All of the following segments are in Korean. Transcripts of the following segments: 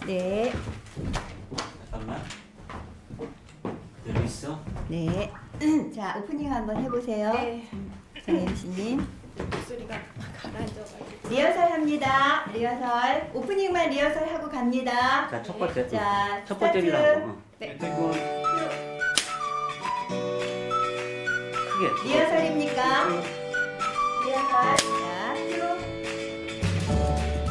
네. 잠깐만. 그대로 있어. 네. 자, 오프닝 한번 해보세요. 네. 정 MC님. 목소리가 가라앉아가지고. 리허설 합니다. 리허설. 오프닝만 리허설 하고 갑니다. 자, 첫 번째. 자, 첫 스타트. 번째라고. 네. 그리고 크게. 리허설입니까? 리허설. 자, 큐.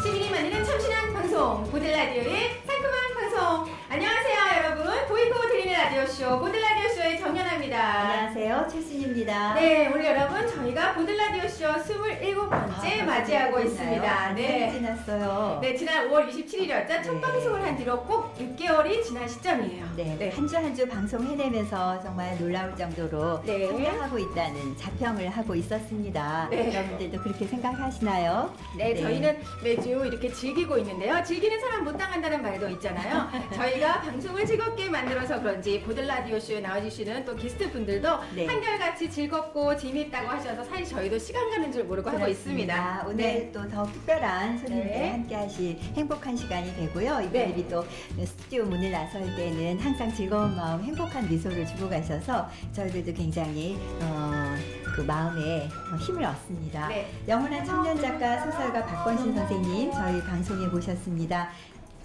시민이 만드는 참신한 방송 보들라디오의 상큼한 방송. 안녕하세요 여러분. 보이고 드리는 라디오쇼 보들라디오쇼의 정연아입니다. 안녕하세요. 최순입니다. 네, 오늘 여러분 저희가 보들라디오쇼 27번째 맞이하고 있습니다. 네. 지났어요. 네, 지난 5월 27일이었죠. 첫 네. 방송을 한 뒤로 꼭 6개월이 지난 시점이에요. 네. 한 주 한 주 방송 해내면서 정말 놀라울 정도로 네. 성장하고 있다는 자평을 하고 있었습니다. 네. 여러분들도 그렇게 생각하시나요? 네, 저희는 매주 이렇게 즐기고 있는데요. 즐기는 사람 못 당한다는 말도 있잖아요. 저희가 방송을 즐겁게 만들어서 그런지 보들라디오쇼에 나와주시는 또 게스트분들도 네. 한결같이 즐겁고 재미있다고 하셔서 사실 저희도 시간 가는 줄 모르고 하고 있습니다. 오늘 네. 또 더 특별한 손님들 네. 함께 하실 행복한 시간이 되고요. 이분들이 또 스튜디오 문을 나설 때는 항상 즐거운 마음, 행복한 미소를 주고 가셔서 저희들도 굉장히 그 마음에 힘을 얻습니다. 네. 영원한 청년 작가 소설가 박권신 선생님 저희 방송에 모셨습니다.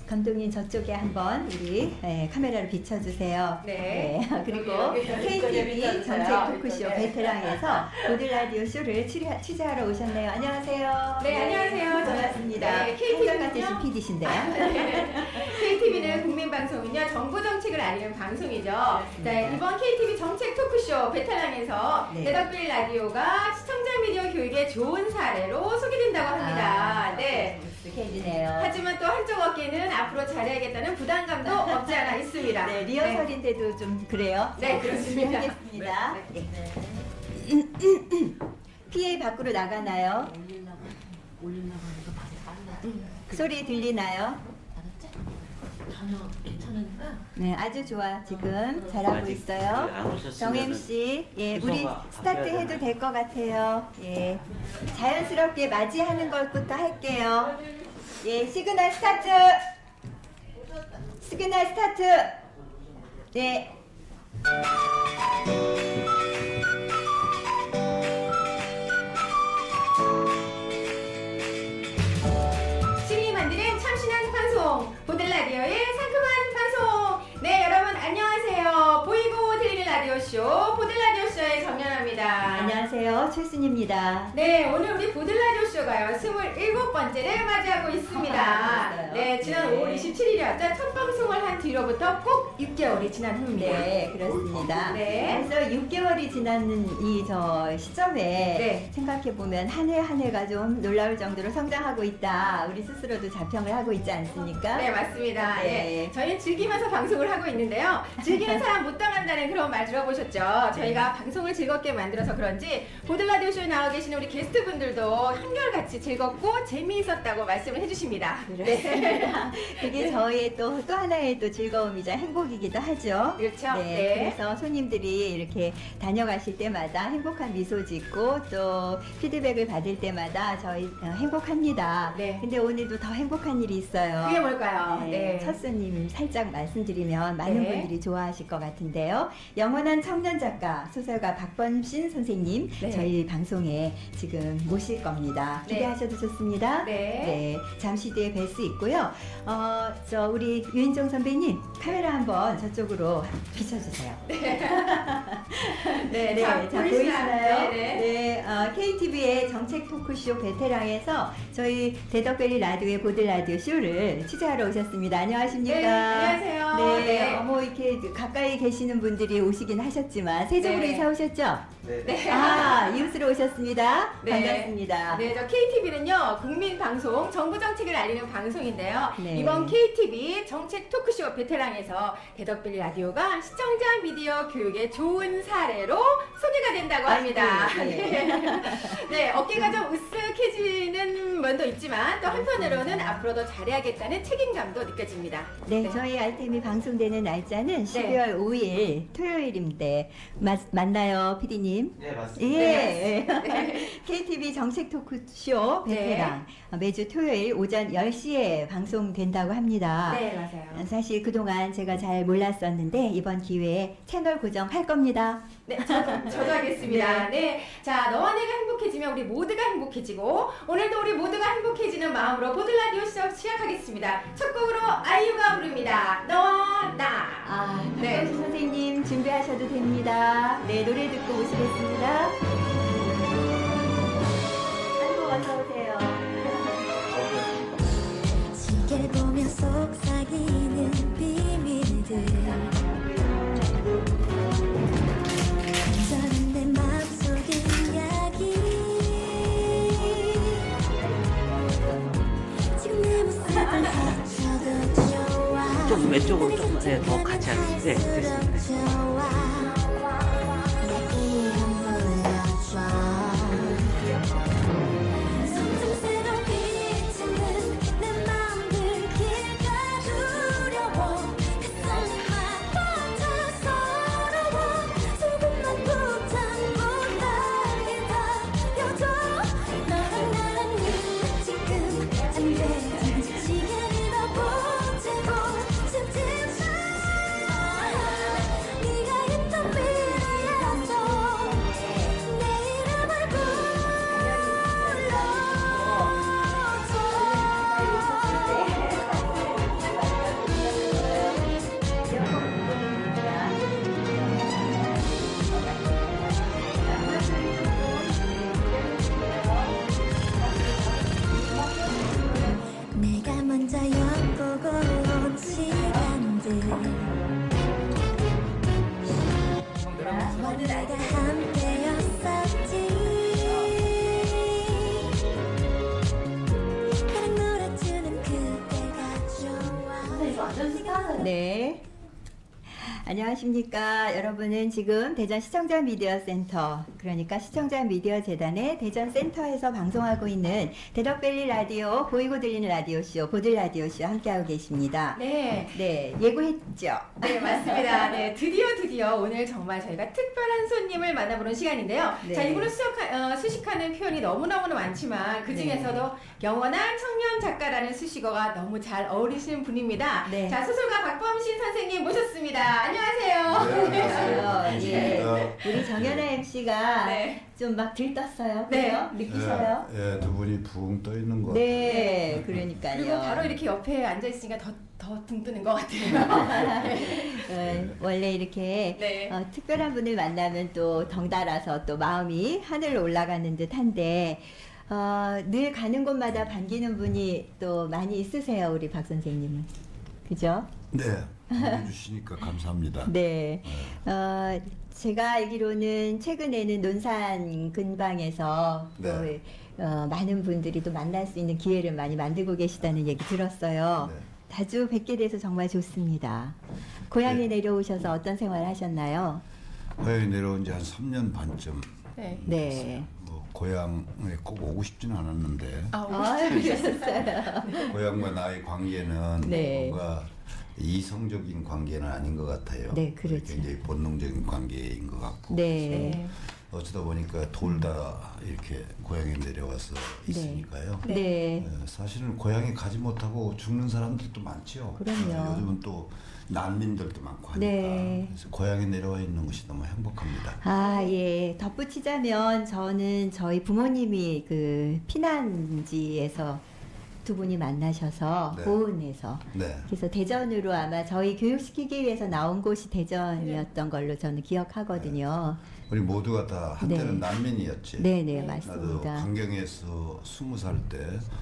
감독님 저쪽에 한번 우리 카메라를 비춰주세요. 네. 그리고 여기, KTV 비춰주세요. 정책 토크쇼 네. 베테랑에서 보들라디오 쇼를 취재하러 오셨네요. 안녕하세요. 네, 안녕하세요. 반갑습니다. 네, KTV 는요? 한결같으신 PD신데요. KTV는 국민방송은요 정부 정책을 알리는 방송이죠. 그렇습니다. 네, 이번 KTV 정책 토크쇼 베테랑에서 네. 대덕빌 라디오가 시청자 미디어 교육의 좋은 사례로 소개된다고 합니다. 네. 익숙해지네요. 하지만 또 한쪽 어깨는 앞으로 잘해야겠다는 부담감도 없지 않아 있습니다. 네, 리허설인데도 좀 그래요. 네, 자, 그렇습니다. 하겠습니다. 네, PA 밖으로 나가나요? 올리려고 하니까 발이 빨라. 소리 들리나요? 알았지? 전혀 괜찮으니까. 네, 아주 좋아. 지금 잘하고 아직 있어요. 안 오셨으면은 정 MC, 예, 우리 순서가 스타트 바뀌어야 해도 되나요? 될 것 같아요. 예, 자연스럽게 맞이하는 것부터 할게요. 예, 시그널 스타트. 시그널 스타트. 네. 시민이 만드는 참신한 방송 보들라디오의 상큼한 방송. 네, 여러분 안녕하세요. 보이고 들리는 라디오쇼 보들라디오쇼의 정연아입니다. 안녕하세요. 최순입니다. 네, 오늘 우리 보들라디오쇼가요 27번째를 맞이하고 있습니다. 그랬어요. 네, 지난 네. 5월 27일이었죠. 첫 방송을 한 뒤로부터 꼭 6개월이 지난 후입니다. 네, 그렇습니다. 네. 벌써 6개월이 지났는 이 시점에 네. 생각해보면 한 해 한 해가 좀 놀라울 정도로 성장하고 있다. 우리 스스로도 자평을 하고 있지 않습니까? 네, 맞습니다. 네. 예. 저희는 즐기면서 방송을 하고 있는데요. 즐기는 사람 못 당한다는 그런 말 들어보셨죠? 저희가 방송을 즐겁게 만들어서 그런지 보들라디오쇼에 나와 계시는 우리 게스트분들도 한결같이 즐겁고 재미있었다고 말씀을 해주십니다. 그렇습니다. 그게 저희의 또 하나의 또 즐거움이자 행복이기도 하죠. 그렇죠? 네, 네. 그래서 손님들이 이렇게 다녀가실 때마다 행복한 미소 짓고 또 피드백을 받을 때마다 저희 행복합니다. 네. 근데 오늘도 더 행복한 일이 있어요. 그게 뭘까요? 네, 첫 손님 살짝 말씀드리면 많은 네. 분들이 좋아하실 것 같은데요. 영원한 청년 작가, 소설가 박권신 선생님 네. 저희 방송에 지금 모실 겁니다. 네. 기대하셔도 좋습니다. 네. 잠시 뒤에 뵐 수 있고요. 저 우리 유인정 선배님 카메라 한번 저쪽으로 비춰주세요. 네, 자, 보이시나요? 보이시나요? 네, KTV의 정책 토크쇼 베테랑에서 저희 대덕밸리 라디오의 보들라디오 쇼를 취재하러 오셨습니다. 안녕하십니까? 네, 안녕하세요. 네, 네. 어머 이렇게 가까이 계시는 분들이 오시긴 하셨지만 세종으로 네. 이사 오셨죠? 네. 아, 이웃으로 오셨습니다. 네. 반갑습니다. 네, 저 KTV는요 국민방송 정부 정책을 알리는 방송인데요. 네. 이번 KTV 정책 토크쇼 베테랑에서 대덕밸리 라디오가 시청자 미디어 교육의 좋은 사례로 소개가 된다고 합니다. 아이고, 네. 네, 어깨가 좀 으쓱해지는 아쉬운 면도 있지만 또 한편으로는 앞으로 더 잘해야겠다는 책임감도 느껴집니다. 네, 저희 아이템이 방송되는 날짜는 12월 5일 토요일인데 맞나요, PD님? 네, 맞습니다. 예. KTV 정책 토크쇼 베테랑 매주 토요일 오전 10시에 방송된다고 합니다. 네, 맞아요. 사실 그동안 제가 잘 몰랐었는데 이번 기회에 채널 고정할 겁니다. 네, 저도 하겠습니다. 네. 자, 너와 내가 행복해지면 우리 모두가 행복해지고 오늘도 우리 모두가 행복해지는 마음으로 보들라디오 시작 시작하겠습니다. 첫 곡으로 아이유가 부릅니다. 너와 나. 네. 네. 선생님 준비하셔도 됩니다. 네, 노래 듣고 오시겠습니다. 아이고, 어서 오세요. 시계 보며 속삭이는 비밀들 저는 내 마음속의 이야기 지금 내 모습을 헤쳐도 좋아 좀 왼쪽으로 조금 더 같이 하겠습니다. 네, 됐습니다. 좋아 내 이름 불러줘 점점 새로 비치는 내 맘들 길가 두려워 그 설렘만 벅차 서러워 조금만 붙잡고 나에게 닿여줘 너랑 나랑 지금 안돼 시간이 더 보채고 싶지만 네가 있던 미래에서 내 이름을 내가 먼저 엿보고 온 시간들 모두 내가 함께였었지 나랑 놀아주는 그대가 좋아 이거 완전 스타잖아요. 네. 안녕하십니까. 여러분은 지금 대전 시청자 미디어 센터, 그러니까 시청자 미디어 재단의 대전 센터에서 방송하고 있는 대덕밸리 라디오, 보이고 들리는 라디오쇼, 보들 라디오쇼 함께하고 계십니다. 네. 네, 예고했죠. 네, 맞습니다. 네, 드디어 오늘 정말 저희가 특별한 손님을 만나보는 시간인데요. 네. 자, 이분은 수식하는 표현이 너무너무 많지만 그 중에서도 영원한 청년 작가라는 수식어가 너무 잘 어울리시는 분입니다. 네. 자, 소설가 박범신 선생님 모셨습니다. 안녕하세요. 네, 안녕하세요. 예. 반갑습니다. 우리 정연아 MC가 네. 좀 막 들떴어요. 네. 그래요? 느끼셔요? 예, 두 분이 붕 떠 있는 것 네, 그러니까요. 그리고 바로 이렇게 옆에 앉아있으니까 더 등 뜨는 것 같아요. 원래 이렇게 네. 특별한 분을 만나면 또 덩달아서 또 마음이 하늘로 올라가는 듯한데 늘 가는 곳마다 반기는 분이 또 많이 있으세요, 우리 박 선생님은. 그죠? 네, 해주시니까 감사합니다. 네. 제가 알기로는 최근에는 논산 근방에서 네. 또 많은 분들이 또 만날 수 있는 기회를 많이 만들고 계시다는 얘기 들었어요. 네. 자주 뵙게 돼서 정말 좋습니다. 고향에 네. 내려오셔서 어떤 생활 하셨나요? 고향에 내려온 지 한 3년 반쯤 네. 네. 뭐 고향에 꼭 오고 싶지는 않았는데 그러셨어요. 고향과 나의 관계는 네. 뭔가 이성적인 관계는 아닌 것 같아요. 네, 그렇죠. 굉장히 본능적인 관계인 것 같고 네. 네. 어쩌다 보니까 돌다 이렇게 고향에 내려와서 있으니까요. 네. 사실은 고향에 가지 못하고 죽는 사람들도 많죠. 그럼요. 요즘은 또 난민들도 많고 하니까 네. 그래서 고향에 내려와 있는 것이 너무 행복합니다. 아, 예. 덧붙이자면 저는 저희 부모님이 그 피난지에서 두 분이 만나셔서 네. 보은에서 네. 그래서 대전으로 아마 저희 교육시키기 위해서 나온 곳이 대전이었던 걸로 저는 기억하거든요. 우리 모두가 다 한때는 네. 난민이었지. 네네, 나도 맞습니다. 강경에서 20살 때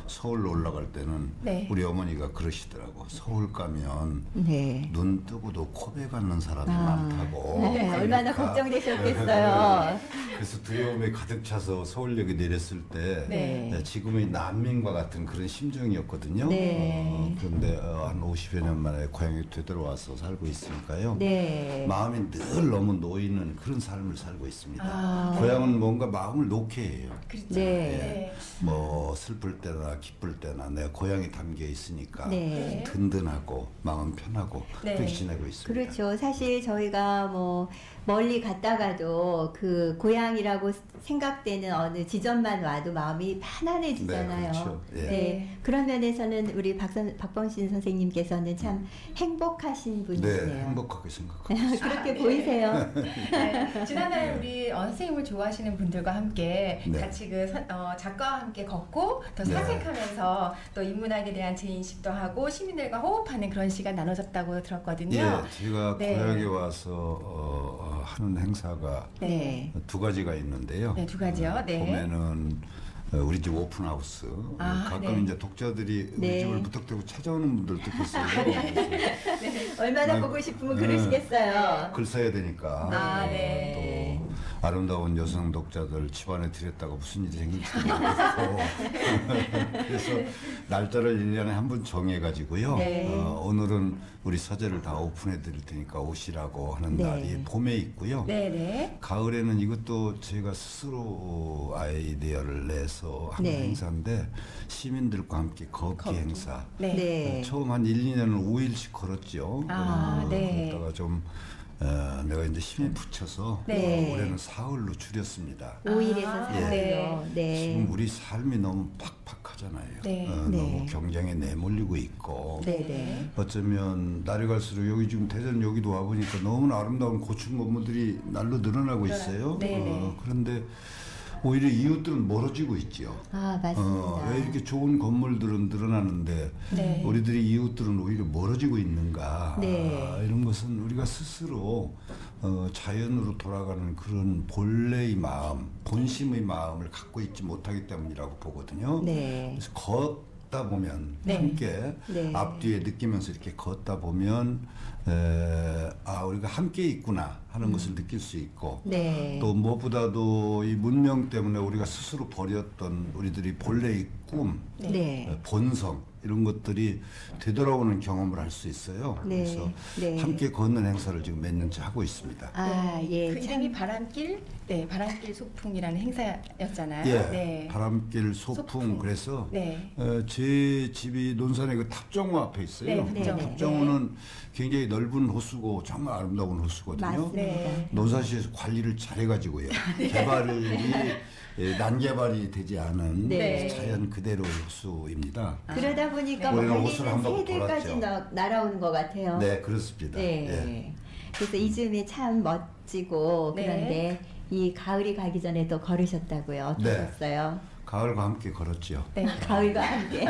서울로 올라갈 때는 네. 우리 어머니가 그러시더라고. 서울 가면 네. 눈 뜨고도 코베 갖는 사람이 아, 많다고. 네, 그러니까 얼마나 걱정되셨겠어요. 그래서 두려움에 가득 차서 서울역에 내렸을 때 네. 지금의 난민과 같은 그런 심정이었거든요. 네. 그런데 한 50여 년 만에 고향에 되돌아와서 살고 있으니까요. 네. 마음이 늘 너무 놓이는 그런 삶을 살고 살고 있습니다. 아. 고향은 뭔가 마음을 놓게 해요. 그렇죠. 네. 네. 뭐 슬플 때나 기쁠 때나 내 고향이 담겨 있으니까 네. 든든하고 마음 편하고 네. 그렇게 지내고 있습니다. 그렇죠. 사실 저희가 뭐 멀리 갔다가도 그 고향이라고 생각되는 어느 지점만 와도 마음이 편안해지잖아요. 네, 그렇죠. 예. 네. 그런 면에서는 우리 박범신 선생님께서는 참 행복하신 네, 분이시네요. 행복하게 생각하고 있습니다. 그렇게 보이세요. 네. 지난해 우리 선생님을 좋아하시는 분들과 함께 네. 같이 그 작가와 함께 걷고 또 네. 사색하면서 또 인문학에 대한 재인식도 하고 시민들과 호흡하는 그런 시간 나눠졌다고 들었거든요. 예, 제가 네. 고향에 와서 하는 행사가 네. 두 가지가 있는데요. 네, 두 가지요. 네. 봄에는 우리 집 오픈하우스. 아, 가끔 네. 이제 독자들이 우리 네. 집을 무턱대고 찾아오는 분들도 계세요. 얼마나 네. 보고 싶으면 네. 그러시겠어요. 글 써야 되니까. 아, 네. 또 아름다운 여성 독자들 집안에 들였다가 무슨 일이 생길지 모르겠고. 그래서 날짜를 1년에 한 번 정해가지고요. 네. 오늘은 우리 서재를 다 오픈해 드릴 테니까 오시라고 하는 네. 날이 봄에 있고요. 네네. 가을에는 이것도 제가 스스로 아이디어를 내서 하는 네. 행사인데 시민들과 함께 걷기 행사. 네. 네. 처음 한 1, 2년은 5일씩 걸었죠. 아, 네. 그러다가 좀 내가 이제 힘에 붙여서 네. 올해는 사흘로 줄였습니다. 5일에서 아, 4일로. 네. 네. 지금 우리 삶이 너무 팍팍하잖아요. 네. 네. 너무 경쟁에 내몰리고 있고 네. 어쩌면 날이 갈수록 여기 지금 대전 여기도 와보니까 너무나 아름다운 고층 건물들이 날로 늘어나고 있어요. 네네. 그런데 오히려 이웃들은 멀어지고 있죠. 아, 맞습니다. 왜 이렇게 좋은 건물들은 늘어나는데 네. 우리들이 이웃들은 오히려 멀어지고 있는가. 네. 이런 것은 우리가 스스로 자연으로 돌아가는 그런 본래의 마음, 본심의 마음을 갖고 있지 못하기 때문이라고 보거든요. 네. 그래서 걷다 보면 네. 함께 네. 앞뒤에 느끼면서 이렇게 걷다 보면 우리가 함께 있구나 하는 것을 느낄 수 있고 네. 또 무엇보다도 이 문명 때문에 우리가 스스로 버렸던 우리들이 본래의 꿈, 네. 본성 이런 것들이 되돌아오는 경험을 할 수 있어요. 네. 그래서 네. 함께 걷는 행사를 지금 몇 년째 하고 있습니다. 아, 예. 그 이름이 바람길, 네, 바람길 소풍이라는 행사였잖아요. 예, 네. 바람길 소풍. 소풍. 그래서 네. 제 집이 논산의 그 탑정호 앞에 있어요. 네, 그 탑정호. 탑정호는 굉장히 넓은 호수고 정말 아름다운 호수거든요. 맞습니다. 네. 논산시에서 관리를 잘해가지고요. 개발이 난개발이 되지 않은 네. 자연 그대로의 호수입니다. 그러다 보니까 네. 우리는 멀리 옷을 있는 한번 새들까지 돌았죠. 날아오는 것 같아요. 네, 그렇습니다. 네. 예. 그래서 이 즈음에 참 멋지고 네. 그런데 이 가을이 가기 전에 또 걸으셨다고요. 네. 어떠셨어요? 가을과 함께 걸었죠. 네. 가을과 함께.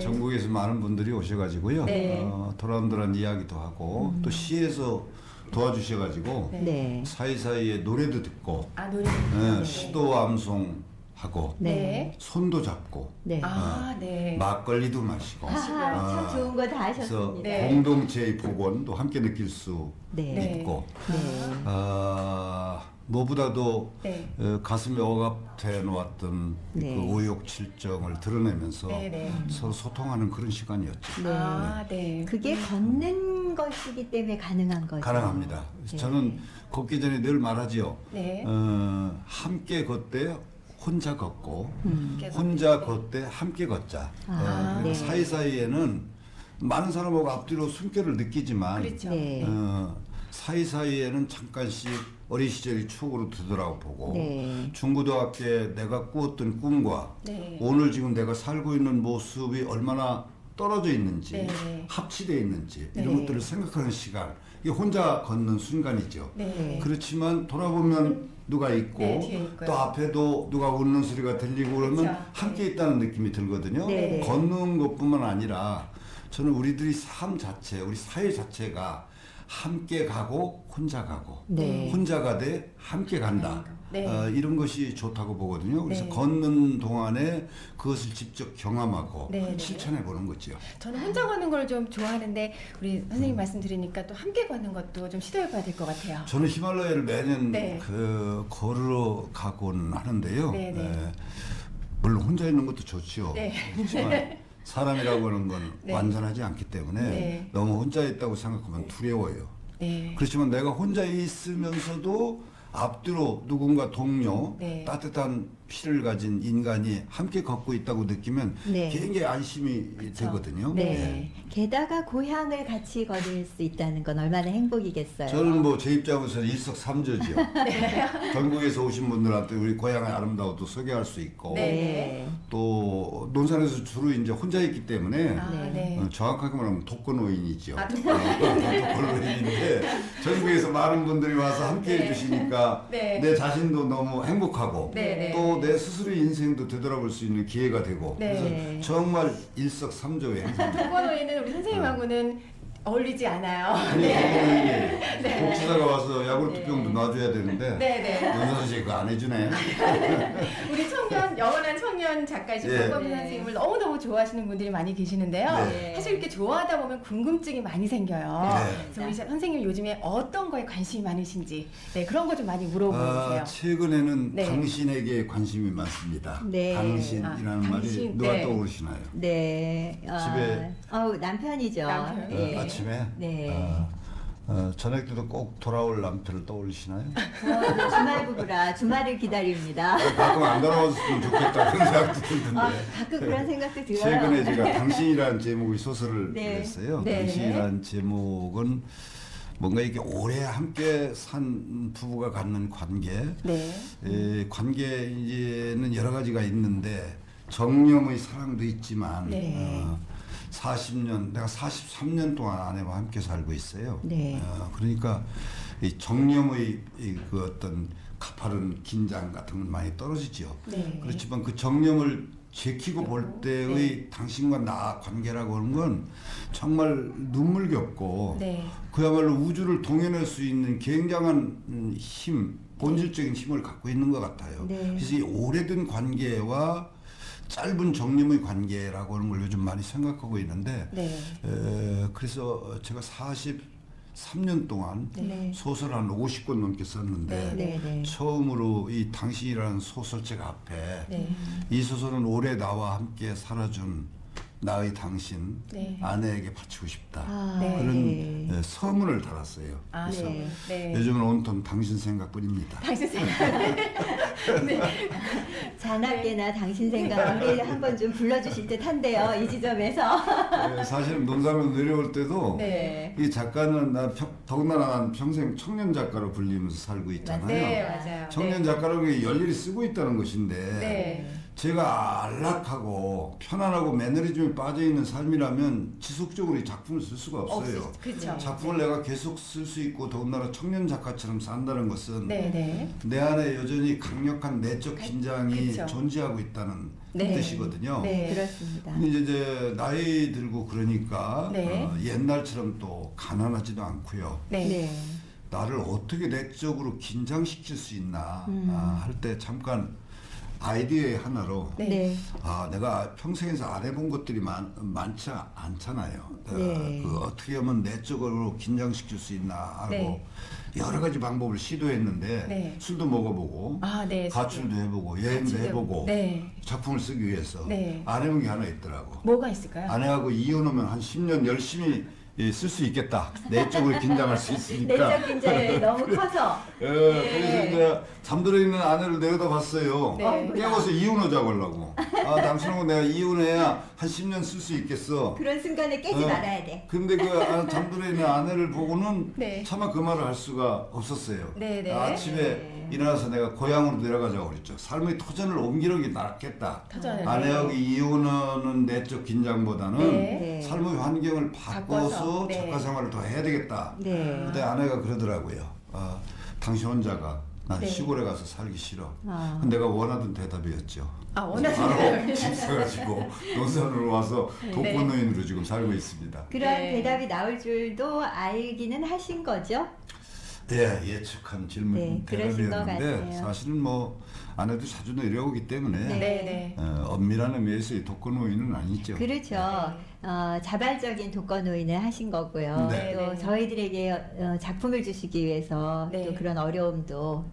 전국에서 많은 분들이 오셔가지고요. 네. 도란도란 이야기도 하고 또 시에서 도와주셔가지고 네. 사이사이에 노래도 듣고 아, 노래. 시도 암송하고 네. 손도 잡고 네. 아, 네. 막걸리도 마시고 아하, 참 좋은 거 다 그래서 하셨습니다. 네. 공동체의 복원도 함께 느낄 수 네. 네. 있고 네. 무엇보다도 네. 가슴에 억압해 놓았던 네. 그 우욕칠정을 드러내면서 네, 네. 서로 소통하는 그런 시간이었죠. 네. 아, 네. 그게 걷는 것이기 때문에 가능한 거죠. 가능합니다. 그래서 네. 저는 걷기 전에 늘 말하지요. 네. 함께 걷되 혼자 걷고 함께 혼자 걷되. 걷되 함께 걷자. 아, 그리고 네. 사이사이에는 많은 사람하고 앞뒤로 숨결을 느끼지만 그렇죠. 네. 사이사이에는 잠깐씩 어린 시절의 추억으로 되돌아보고 네. 중고등학교에 내가 꾸었던 꿈과 네. 오늘 지금 내가 살고 있는 모습이 얼마나 떨어져 있는지 네. 합치되어 있는지 네. 이런 것들을 생각하는 시간 이게 혼자 걷는 순간이죠. 네. 그렇지만 돌아보면 누가 있고 네, 뒤에 있고요. 또 앞에도 누가 웃는 소리가 들리고 그러면 그렇죠. 함께 있다는 느낌이 들거든요. 네. 걷는 것뿐만 아니라 저는 우리들이 삶 자체, 우리 사회 자체가 함께 가고 혼자 가고 네. 혼자 가되 함께 간다. 네. 이런 것이 좋다고 보거든요. 그래서 네. 걷는 동안에 그것을 직접 경험하고 네, 네. 실천해 보는 거죠. 저는 혼자 걷는 걸 좀 좋아하는데 우리 선생님 말씀 드리니까 또 함께 걷는 것도 좀 시도해봐야 될 것 같아요. 저는 히말라야를 매년 네. 걸으러 가곤 하는데요. 네, 네. 물론 혼자 있는 것도 좋죠. 네. 그렇지만 사람이라고 하는 건 네. 완전하지 않기 때문에 네. 너무 혼자 있다고 생각하면 두려워요. 네. 그렇지만 내가 혼자 있으면서도 앞뒤로 누군가 동료, 네. 따뜻한 피를 가진 인간이 함께 걷고 있다고 느끼면 네. 굉장히 안심이 되거든요. 네. 게다가 고향을 같이 걸을 수 있다는 건 얼마나 행복이겠어요. 저는 뭐 제 입장에서는 일석삼조죠. 전국에서 오신 분들한테 우리 고향의 아름다움도 소개할 수 있고 네. 또 논산에서 주로 이제 혼자 있기 때문에 아, 네. 정확하게 말하면 독거노인이죠. 아, 독거노인인데 전국에서 많은 분들이 와서 함께 네. 해주시니까 네. 내 자신도 너무 행복하고 네, 네. 또 내 스스로의 인생도 되돌아볼 수 있는 기회가 되고 네. 그래서 정말 일석삼조의 행사입니다. 독거노인은 우리 선생님하고는 어울리지 않아요. 아니, 네. 복지사가 와서 야구르트병도 놔줘야 되는데 네네. 논산 씨 그거 안 해주네. 우리 청년, 영원한 청년 작가이신 네. 박범인 선생님을 너무너무 좋아하시는 분들이 많이 계시는데요. 네. 사실 이렇게 좋아하다 보면 궁금증이 많이 생겨요. 네. 그래서 우리 선생님 요즘에 어떤 거에 관심이 많으신지 네, 그런 거 좀 많이 물어보세요. 최근에는 네. 당신에게 관심이 많습니다. 네. 당신이라는 아, 말이 당신, 누가 네. 떠오르시나요? 네. 집에- 남편이죠. 남편. 네. 아침에 네. 저녁 때도 꼭 돌아올 남편을 떠올리시나요? 주말 부부라 주말을 기다립니다. 가끔 안 돌아왔으면 좋겠다 그런 생각도 들던데 가끔 그런 생각도 들어요. 최근에 제가 당신이라는 제목의 소설을 네. 냈어요. 네. 당신이라는 제목은 뭔가 이게 오래 함께 산 부부가 갖는 관계, 네. 관계는 여러 가지가 있는데 정념의 사랑도 있지만 네. 40년, 내가 43년 동안 아내와 함께 살고 있어요. 네. 그러니까 이 정념의 그 어떤 가파른 긴장 같은 건 많이 떨어지죠. 네. 그렇지만 그 정념을 지키고 볼 때의 당신과 나 관계라고 하는 건 정말 눈물겹고 네. 그야말로 우주를 동해낼 수 있는 굉장한 힘, 본질적인 힘을 갖고 있는 것 같아요. 네. 그래서 이 오래된 관계와 짧은 정념의 관계라고 하는 걸 요즘 많이 생각하고 있는데 네. 그래서 제가 43년 동안 네. 소설 한 50권 넘게 썼는데 네, 네. 처음으로 이 당신이라는 소설책 앞에 네. 이 소설은 오래 나와 함께 살아준 나의 당신 네. 아내에게 바치고 싶다 네. 그런 서문을 달았어요. 아, 그래서 네. 네. 요즘은 온통 당신 생각뿐입니다. 당신 생각. 네. 자나깨나 당신 생각 우리 한번 좀 불러주실 듯한데요. 이 지점에서. 사실 논산으로 내려올 때도 네. 이 작가는 더군다나 난 평생 청년 작가로 불리면서 살고 있잖아요. 네, 맞아요. 청년 작가라는 게 열일이 쓰고 있다는 것인데 네. 제가 안락하고 편안하고 매너리즘에 빠져있는 삶이라면 지속적으로 이 작품을 쓸 수가 없어요. 그렇죠. 작품을 내가 계속 쓸 수 있고 더군다나 청년 작가처럼 산다는 것은 네, 네. 내 안에 여전히 강력한 내적 긴장이 그쵸. 존재하고 있다는 네. 뜻이거든요. 네. 그렇습니다. 근데 이제 나이 들고 그러니까 네. 옛날처럼 또 가난하지도 않고요. 네. 네. 나를 어떻게 내적으로 긴장시킬 수 있나 할 때 잠깐 아이디어의 하나로 네. 네. 내가 평생에서 안 해본 것들이 많지 않잖아요. 네. 그 어떻게 하면 내적으로 긴장시킬 수 있나 하고 네. 여러 가지 방법을 시도했는데 네. 술도 먹어보고 아, 네. 가출도 해보고 여행도 가출도 해보고 네. 작품을 쓰기 위해서 네. 안 해본 게 하나 있더라고. 뭐가 있을까요? 아내하고 이혼하면 한 10년 열심히 쓸 수 있겠다. 내적으로 긴장할 수 있으니까. 내적 긴장이 너무 커서. 그래서 이제 잠들어 있는 아내를 내려다 봤어요. 네. 깨워서 이혼하자고 하려고. 당신하고 내가 이혼해야 한 10년 쓸 수 있겠어. 그런 순간에 깨지 말아야 돼. 근데 그 잠들어 있는 아내를 보고는 네. 차마 그 말을 할 수가 없었어요. 네, 네. 아침에 일어나서 내가 고향으로 내려가자고 그랬죠. 삶의 터전을 옮기는 게 낫겠다. 터전을. 아내하고 이혼하는 내적 긴장보다는 네. 삶의 환경을 바꿔서 네. 작가 생활을 더 해야 되겠다. 네. 그때 아내가 그러더라고요. 당신 혼자가 난 네. 시골에 가서 살기 싫어. 아. 내가 원하던 대답이었죠. 아, 원하시는 바로 집 사가지고 논산으로 와서 네. 독거노인으로 지금 살고 있습니다. 그런 네. 대답이 나올 줄도 알기는 하신 거죠? 예, 예측한 질문 네, 그러신 것 대답이었는데 같아요. 사실은 뭐 아내도 자주 내려오기 때문에 네, 네. 엄밀한 의미에서의 독거노인은 아니죠. 그렇죠. 자발적인 독거노인을 하신 거고요. 네. 또 네. 저희들에게 작품을 주시기 위해서 네. 또 그런 어려움도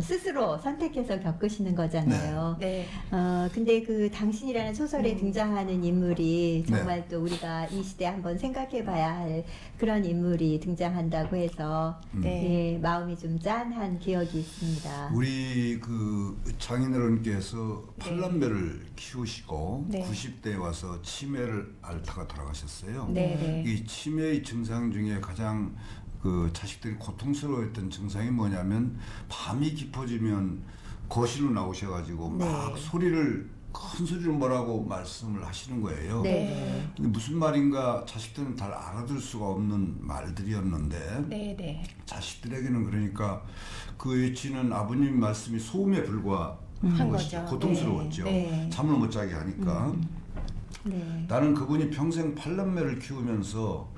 스스로 선택해서 겪으시는 거잖아요. 네. 근데 그 당신이라는 소설에 등장하는 인물이 정말 또 우리가 이 시대에 한번 생각해봐야 할 그런 인물이 등장한다고 해서 네. 예, 마음이 좀 짠한 기억이 있습니다. 우리 그 장인어른께서 팔남매를 키우시고 네. 90대에 와서 치매를 앓다가 돌아가셨어요. 네. 이 치매의 증상 중에 가장 그 자식들이 고통스러워했던 증상이 뭐냐면 밤이 깊어지면 거실로 나오셔가지고 막 소리를 큰 소리로 뭐라고 말씀을 하시는 거예요. 네. 근데 무슨 말인가 자식들은 잘 알아들 수가 없는 말들이었는데 네. 자식들에게는 그러니까 그 외치는 아버님 말씀이 소음에 불과한 것이죠. 거죠. 고통스러웠죠. 네. 잠을 못 자게 하니까. 네. 나는 그분이 평생 팔남매를 키우면서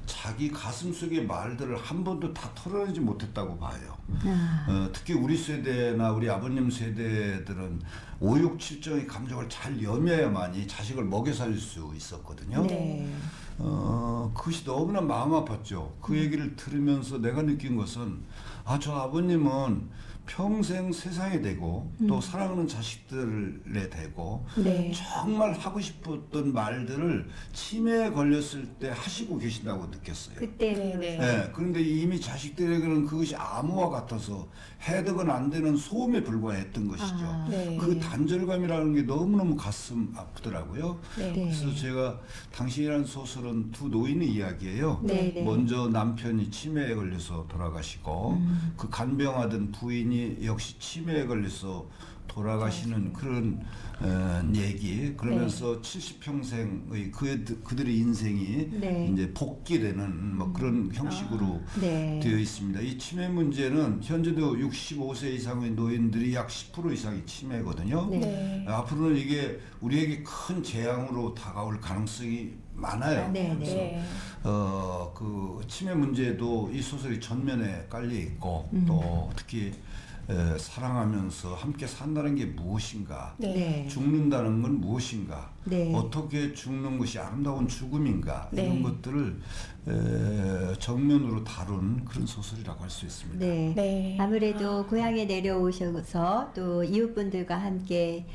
자기 가슴 속의 말들을 한 번도 다 털어내지 못했다고 봐요. 특히 우리 세대나 우리 아버님 세대들은 오육칠정의 감정을 잘 염해야만이 자식을 먹여 살릴 수 있었거든요. 네. 그것이 너무나 마음 아팠죠. 그 얘기를 들으면서 내가 느낀 것은 저 아버님은 평생 세상에 대고 또 사랑하는 자식들에 대고 네. 정말 하고 싶었던 말들을 치매에 걸렸을 때 하시고 계신다고 느꼈어요. 그때 네, 그런데 이미 자식들에게는 그것이 암호와 같아서 해득은 안 되는 소음에 불과했던 것이죠. 네. 그 단절감이라는 게 너무너무 가슴 아프더라고요. 네. 그래서 제가 당신이라는 소설은 두 노인의 이야기예요. 네. 먼저 남편이 치매에 걸려서 돌아가시고 그 간병하던 부인이 역시 치매에 걸려서 돌아가시는 그런 얘기. 그러면서 70평생의 그들의 인생이 네. 이제 복귀되는 뭐 그런 형식으로 네. 되어 있습니다. 이 치매 문제는 현재도 65세 이상의 노인들이 약 10% 이상이 치매거든요. 네. 앞으로는 이게 우리에게 큰 재앙으로 다가올 가능성이 많아요. 네. 그래서 네. 그 치매 문제도 이 소설이 전면에 깔려 있고 또 특히 사랑하면서 함께 산다는 게 무엇인가, 네. 죽는다는 건 무엇인가, 네. 어떻게 죽는 것이 아름다운 죽음인가 네. 이런 것들을 정면으로 다룬 그런 소설이라고 할 수 있습니다. 네. 네. 아무래도 고향에 내려오셔서 또 이웃분들과 함께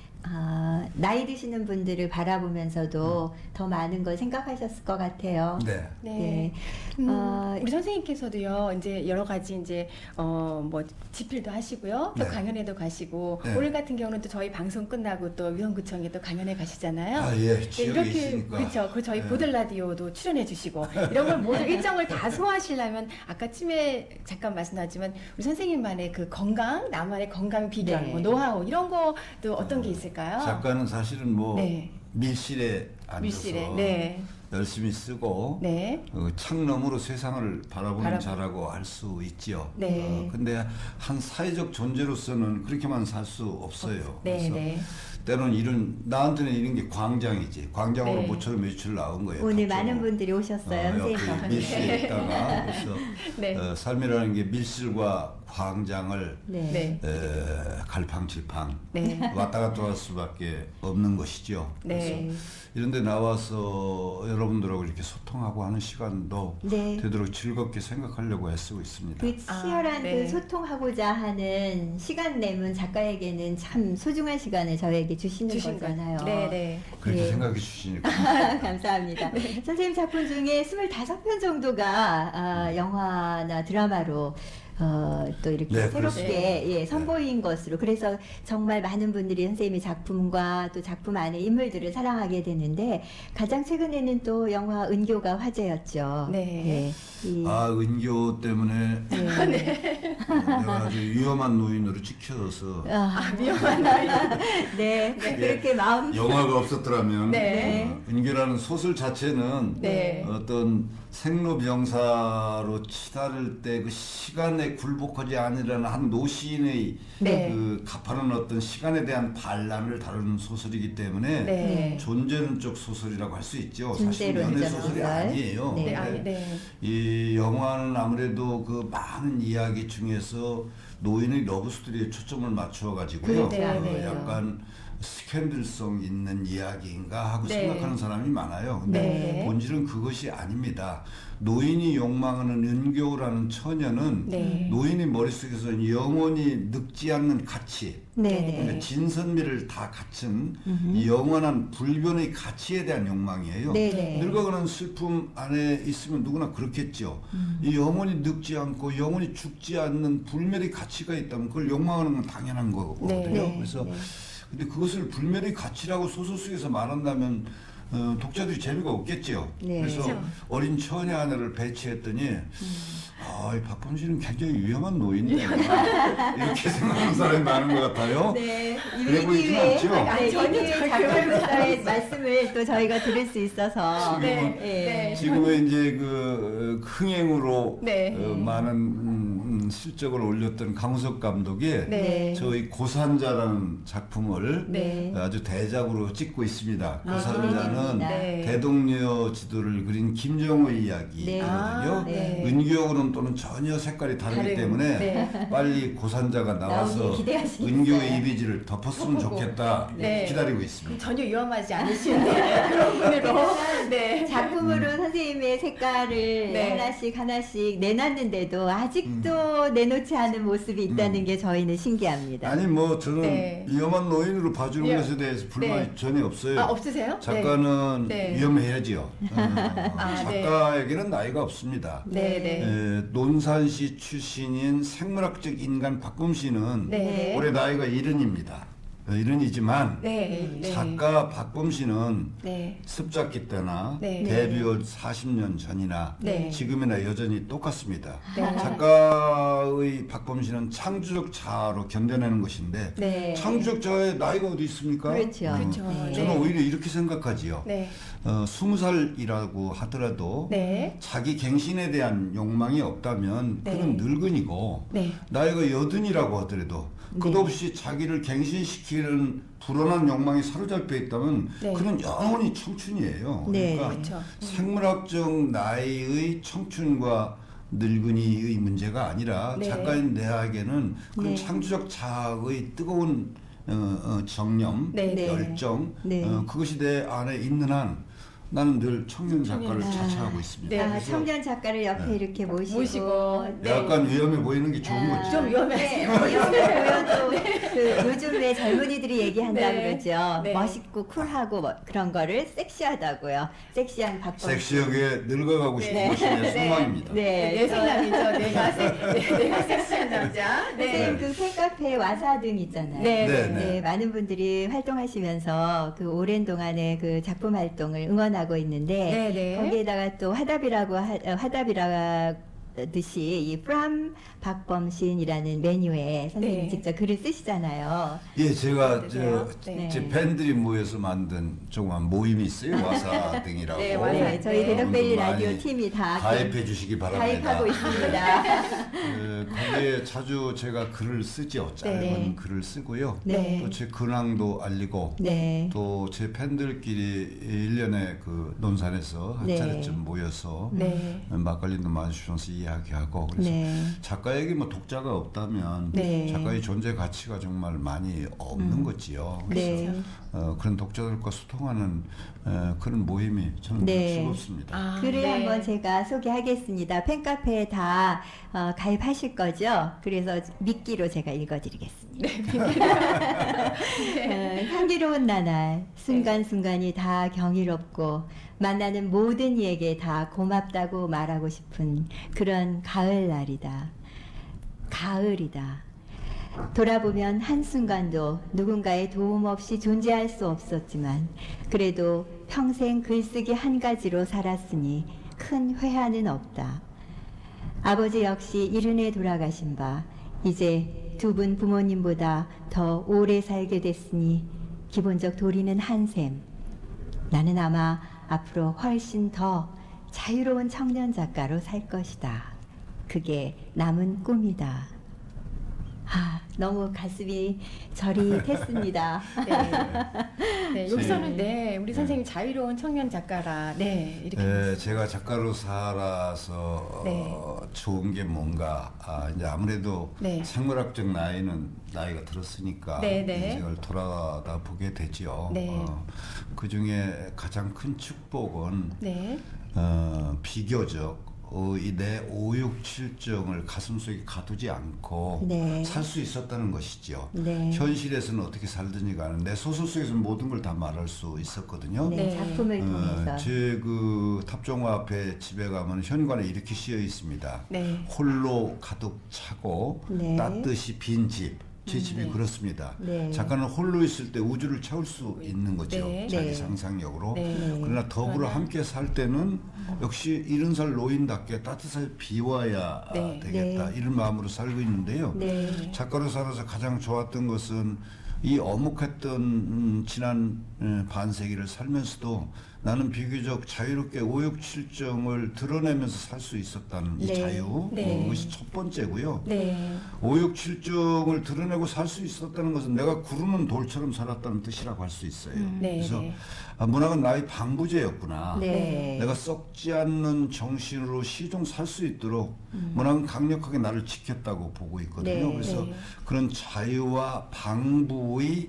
나이 드시는 분들을 바라보면서도 더 많은 걸 생각하셨을 것 같아요. 네. 네. 네. 우리 선생님께서도요, 이제 여러 가지 이제 뭐 집필도 하시고요, 또 네. 강연회도 가시고 네. 오늘 같은 경우는 또 저희 방송 끝나고 또 위원구청에 또 강연회 가시잖아요. 예, 네, 지역에 이렇게 있으니까. 그렇죠. 그 저희 네. 보들 라디오도 출연해 주시고 이런 걸 모두 일정을 다 소화하시려면 아까 치매 잠깐 말씀하지만 우리 선생님만의 그 건강, 나만의 건강 비결, 네. 뭐 노하우 이런 것도 어떤 게 있을까요? 작가는 사실은 뭐 네. 밀실에 앉아서 밀실에, 네. 열심히 쓰고 네. 창 너머로 세상을 바라보는 바라보- 자라고 할 수 있지요. 네. 근데 한 사회적 존재로서는 그렇게만 살 수 없어요. 네, 그래서 네. 때로는 나한테는 이런 게 광장이지. 광장으로 네. 모처럼 며칠 나온 거예요. 오늘 밖으로. 많은 분들이 오셨어요, 여기 선생님. 밀실에 있다가 그래서 네. 삶이라는 게 밀실과 광장을 네. 네. 갈팡질팡 네. 왔다 갔다 할 수밖에 없는 것이죠. 네. 그래서 이런 데 나와서 여러분들하고 이렇게 소통하고 하는 시간도 네. 되도록 즐겁게 생각하려고 애쓰고 있습니다. 그 치열한 네. 그 소통하고자 하는 시간 내면 작가에게는 참 소중한 시간을 저에게 주시는 거잖아요. 네. 그렇게 네. 생각해 주시니까 감사합니다. 선생님 작품 중에 25편 정도가 영화나 드라마로 또 이렇게 네, 새롭게 그렇습니다. 예, 선보인 것으로 그래서 정말 많은 분들이 선생님의 작품과 또 작품 안의 인물들을 사랑하게 되는데 가장 최근에는 또 영화 은교가 화제였죠. 네. 이- 은교 때문에 네. 내가 아주 위험한 노인으로 찍혀서 위험한 나이. 네. 그렇게 마음 영화가 없었더라면 네. 은교라는 소설 자체는 네. 어떤 생로병사로 치달을 때 그 시간에 굴복하지 않으려는 한 노시인의 네. 그 가파른 어떤 시간에 대한 반란을 다루는 소설이기 때문에 네. 존재는 쪽 소설이라고 할 수 있죠. 사실 존재론자 연애 소설이 소설. 아니에요. 네. 네. 근데 네. 이 영화는 아무래도 그 많은 이야기 중에서 노인의 러브스토리에 초점을 맞추어 가지고요. 네, 네. 약간 스캔들성 있는 이야기인가 하고 네. 생각하는 사람이 많아요. 근데 네. 본질은 그것이 아닙니다. 노인이 욕망하는 은교라는 처녀는 네. 노인의 머릿속에서 영원히 늙지 않는 가치, 그러니까 네네. 진선미를 다 갖춘 이 영원한 불변의 가치에 대한 욕망이에요. 네네. 늙어가는 슬픔 안에 있으면 누구나 그렇겠죠. 이 영원히 늙지 않고 영원히 죽지 않는 불멸의 가치가 있다면 그걸 욕망하는 건 당연한 거거든요. 네. 그래서 근데 그것을 불멸의 가치라고 소설 속에서 말한다면 독자들이 재미가 없겠죠. 네. 그래서 그렇죠. 어린 처녀 하나를 배치했더니 이 박범신은 굉장히 위험한 노인이다 이렇게 생각하는 사람이 많은 것 같아요. 네, 그래 보이진 않죠? 네, 전혀 이기회 작가님의 말씀을 또 저희가 들을 수 있어서 지금은 네. 지금은 이제 그 흥행으로 네. 많은 실적을 올렸던 강우석 감독이 네. 저희 고산자라는 작품을 네. 아주 대작으로 찍고 있습니다. 고산자는 네. 대동여 지도를 그린 김정의 이야기거든요. 아, 네. 은교하고는 또는 전혀 색깔이 다르기 다른, 때문에 네. 빨리 고산자가 나와서 나오길 기대하시겠어요. 은교의 이미지를 덮었으면 좋겠다 네. 기다리고 있습니다. 전혀 위험하지 않으신데 그런 분으로 네. 작품으로 선생님의 색깔을 네. 하나씩 내놨는데도 아직도 내놓지 않은 모습이 있다는 게 저희는 신기합니다. 아니 뭐 저는 네. 위험한 노인으로 봐주는 예. 것에 대해서 불만이 네. 전혀 없어요. 아, 없으세요? 작가는 네. 위험해야지요. 네. 작가에게는 나이가 없습니다. 네, 네. 논산시 출신인 생물학적 인간 박범씨는 네. 올해 나이가 70입니다. 70이지만 네. 네. 작가 박범씨는 네. 습작기 때나 네. 데뷔 40년 전이나 네. 지금이나 여전히 똑같습니다. 네. 작가의 박범씨는 창조적 자아로 견뎌내는 것인데 네. 창조적 자아의 나이가 어디 있습니까? 그렇죠. 그렇죠. 네. 저는 네. 오히려 이렇게 생각하지요. 네. 20살이라고 하더라도 네. 자기 갱신에 대한 욕망이 없다면 네. 그는 늙은이고 네. 나이가 80이라고 하더라도 끝없이 자기를 갱신시키는 불안한 욕망이 사로잡혀 있다면 네. 그는 영원히 청춘이에요. 네. 그러니까 그렇죠. 생물학적 나이의 청춘과 늙은이의 문제가 아니라 네. 작가인 내에게는 그런 네. 창조적 자아의 뜨거운 정념, 네. 네. 열정 네. 그것이 내 안에 있는 한 나는 늘 청년 작가를 청년. 자처하고 있습니다. 네. 아, 그래서 청년 작가를 옆에 이렇게 모시고 네. 약간 위험해 보이는 게 좋은 거죠. 좀 네, 위험해요. 위험해요. 그 요즘 왜 젊은이들이 얘기한다 네. 그러죠. 네. 멋있고 쿨하고 그런 거를 섹시하다고요. 섹시한 박범. 섹시하게 늙어가고 싶은 네. 것이 내 네. 소망입니다. 네, 내 생각이죠. 내가 섹시한 남자. 선생님 네. 그 팬카페 와사등 있잖아요. 네. 네, 네, 많은 분들이 활동하시면서 그 오랜 동안의 그 작품 활동을 응원하고 있는데 네, 네. 거기에다가 또 화답이라듯이 이 From 박범신이라는 메뉴에 선생님이 네. 직접 글을 쓰시잖아요. 예, 제가 어떠세요? 네. 제 팬들이 모여서 만든 조그만 모임이 있어요. 와사 등이라고. 네, 와사. 네, 저희 네. 대덕밸리 많이 라디오 팀이 다 가입해 주시기 바랍니다. 가입하고 있습니다. 거기에 자주 제가 글을 쓰죠. 짧은 네. 글을 쓰고요. 네. 또 제 근황도 알리고 네. 또 제 팬들끼리 1년에 그 논산에서 한 네. 차례쯤 모여서 네. 막걸리도 마시면서 이야기하고 그래서 네. 작가에게 뭐 독자가 없다면 네. 작가의 존재 가치가 정말 많이 없는 거지요. 그래서 네. 그런 독자들과 소통하는 그런 모임이 저는 네. 즐겁습니다. 아, 글을 네. 한번 제가 소개하겠습니다. 팬카페에 다 가입하실 거죠? 그래서 미끼로 제가 읽어드리겠습니다. 향기로운 나날, 순간순간이 다 경이롭고 만나는 모든 이에게 다 고맙다고 말하고 싶은 그런 가을날이다. 가을이다. 돌아보면 한순간도 누군가의 도움 없이 존재할 수 없었지만 그래도 평생 글쓰기 한 가지로 살았으니 큰 회한은 없다. 아버지 역시 이른에 돌아가신 바 이제 두 분 부모님보다 더 오래 살게 됐으니 기본적 도리는 한샘. 나는 아마 앞으로 훨씬 더 자유로운 청년 작가로 살 것이다. 그게 남은 꿈이다. 너무 가슴이 저릿했습니다. 네, 여기서는 네, 우리 선생님 자유로운 청년 작가라. 네, 이렇게. 네, 제가 작가로 살아서 네. 좋은 게 뭔가 이제 아무래도 네. 생물학적 나이가 들었으니까 네, 네. 인생을 돌아다 보게 되죠. 네. 그 중에 가장 큰 축복은 네. 비교적 내 5, 6, 7정을 가슴속에 가두지 않고 네. 살 수 있었다는 것이죠. 네. 현실에서는 어떻게 살든지 간에 내 소설 속에서 모든 걸 다 말할 수 있었거든요. 네, 네. 작품을 통해서. 제 그 탑종화 앞에 집에 가면 현관에 이렇게 씌어 있습니다. 네. 홀로 가득 차고 네. 따뜻이 빈 집. 제 집이 네. 그렇습니다. 네. 작가는 홀로 있을 때 우주를 채울 수 있는 거죠. 네. 자기 네. 상상력으로. 네. 그러나 더불어 함께 살 때는 역시 70살 노인답게 따뜻하게 비워야 네. 되겠다. 네. 이런 마음으로 살고 있는데요. 네. 작가로 살아서 가장 좋았던 것은 이 어묵했던 지난 반세기를 살면서도 나는 비교적 자유롭게 5, 6, 7정을 드러내면서 살 수 있었다는 이 네. 자유. 네. 그것이 첫 번째고요. 네. 5, 6, 7정을 드러내고 살 수 있었다는 것은 내가 구르는 돌처럼 살았다는 뜻이라고 할 수 있어요. 네. 그래서 문학은 나의 방부제였구나. 네. 내가 썩지 않는 정신으로 시종 살 수 있도록 문학은 강력하게 나를 지켰다고 보고 있거든요. 네. 그래서 네. 그런 자유와 방부의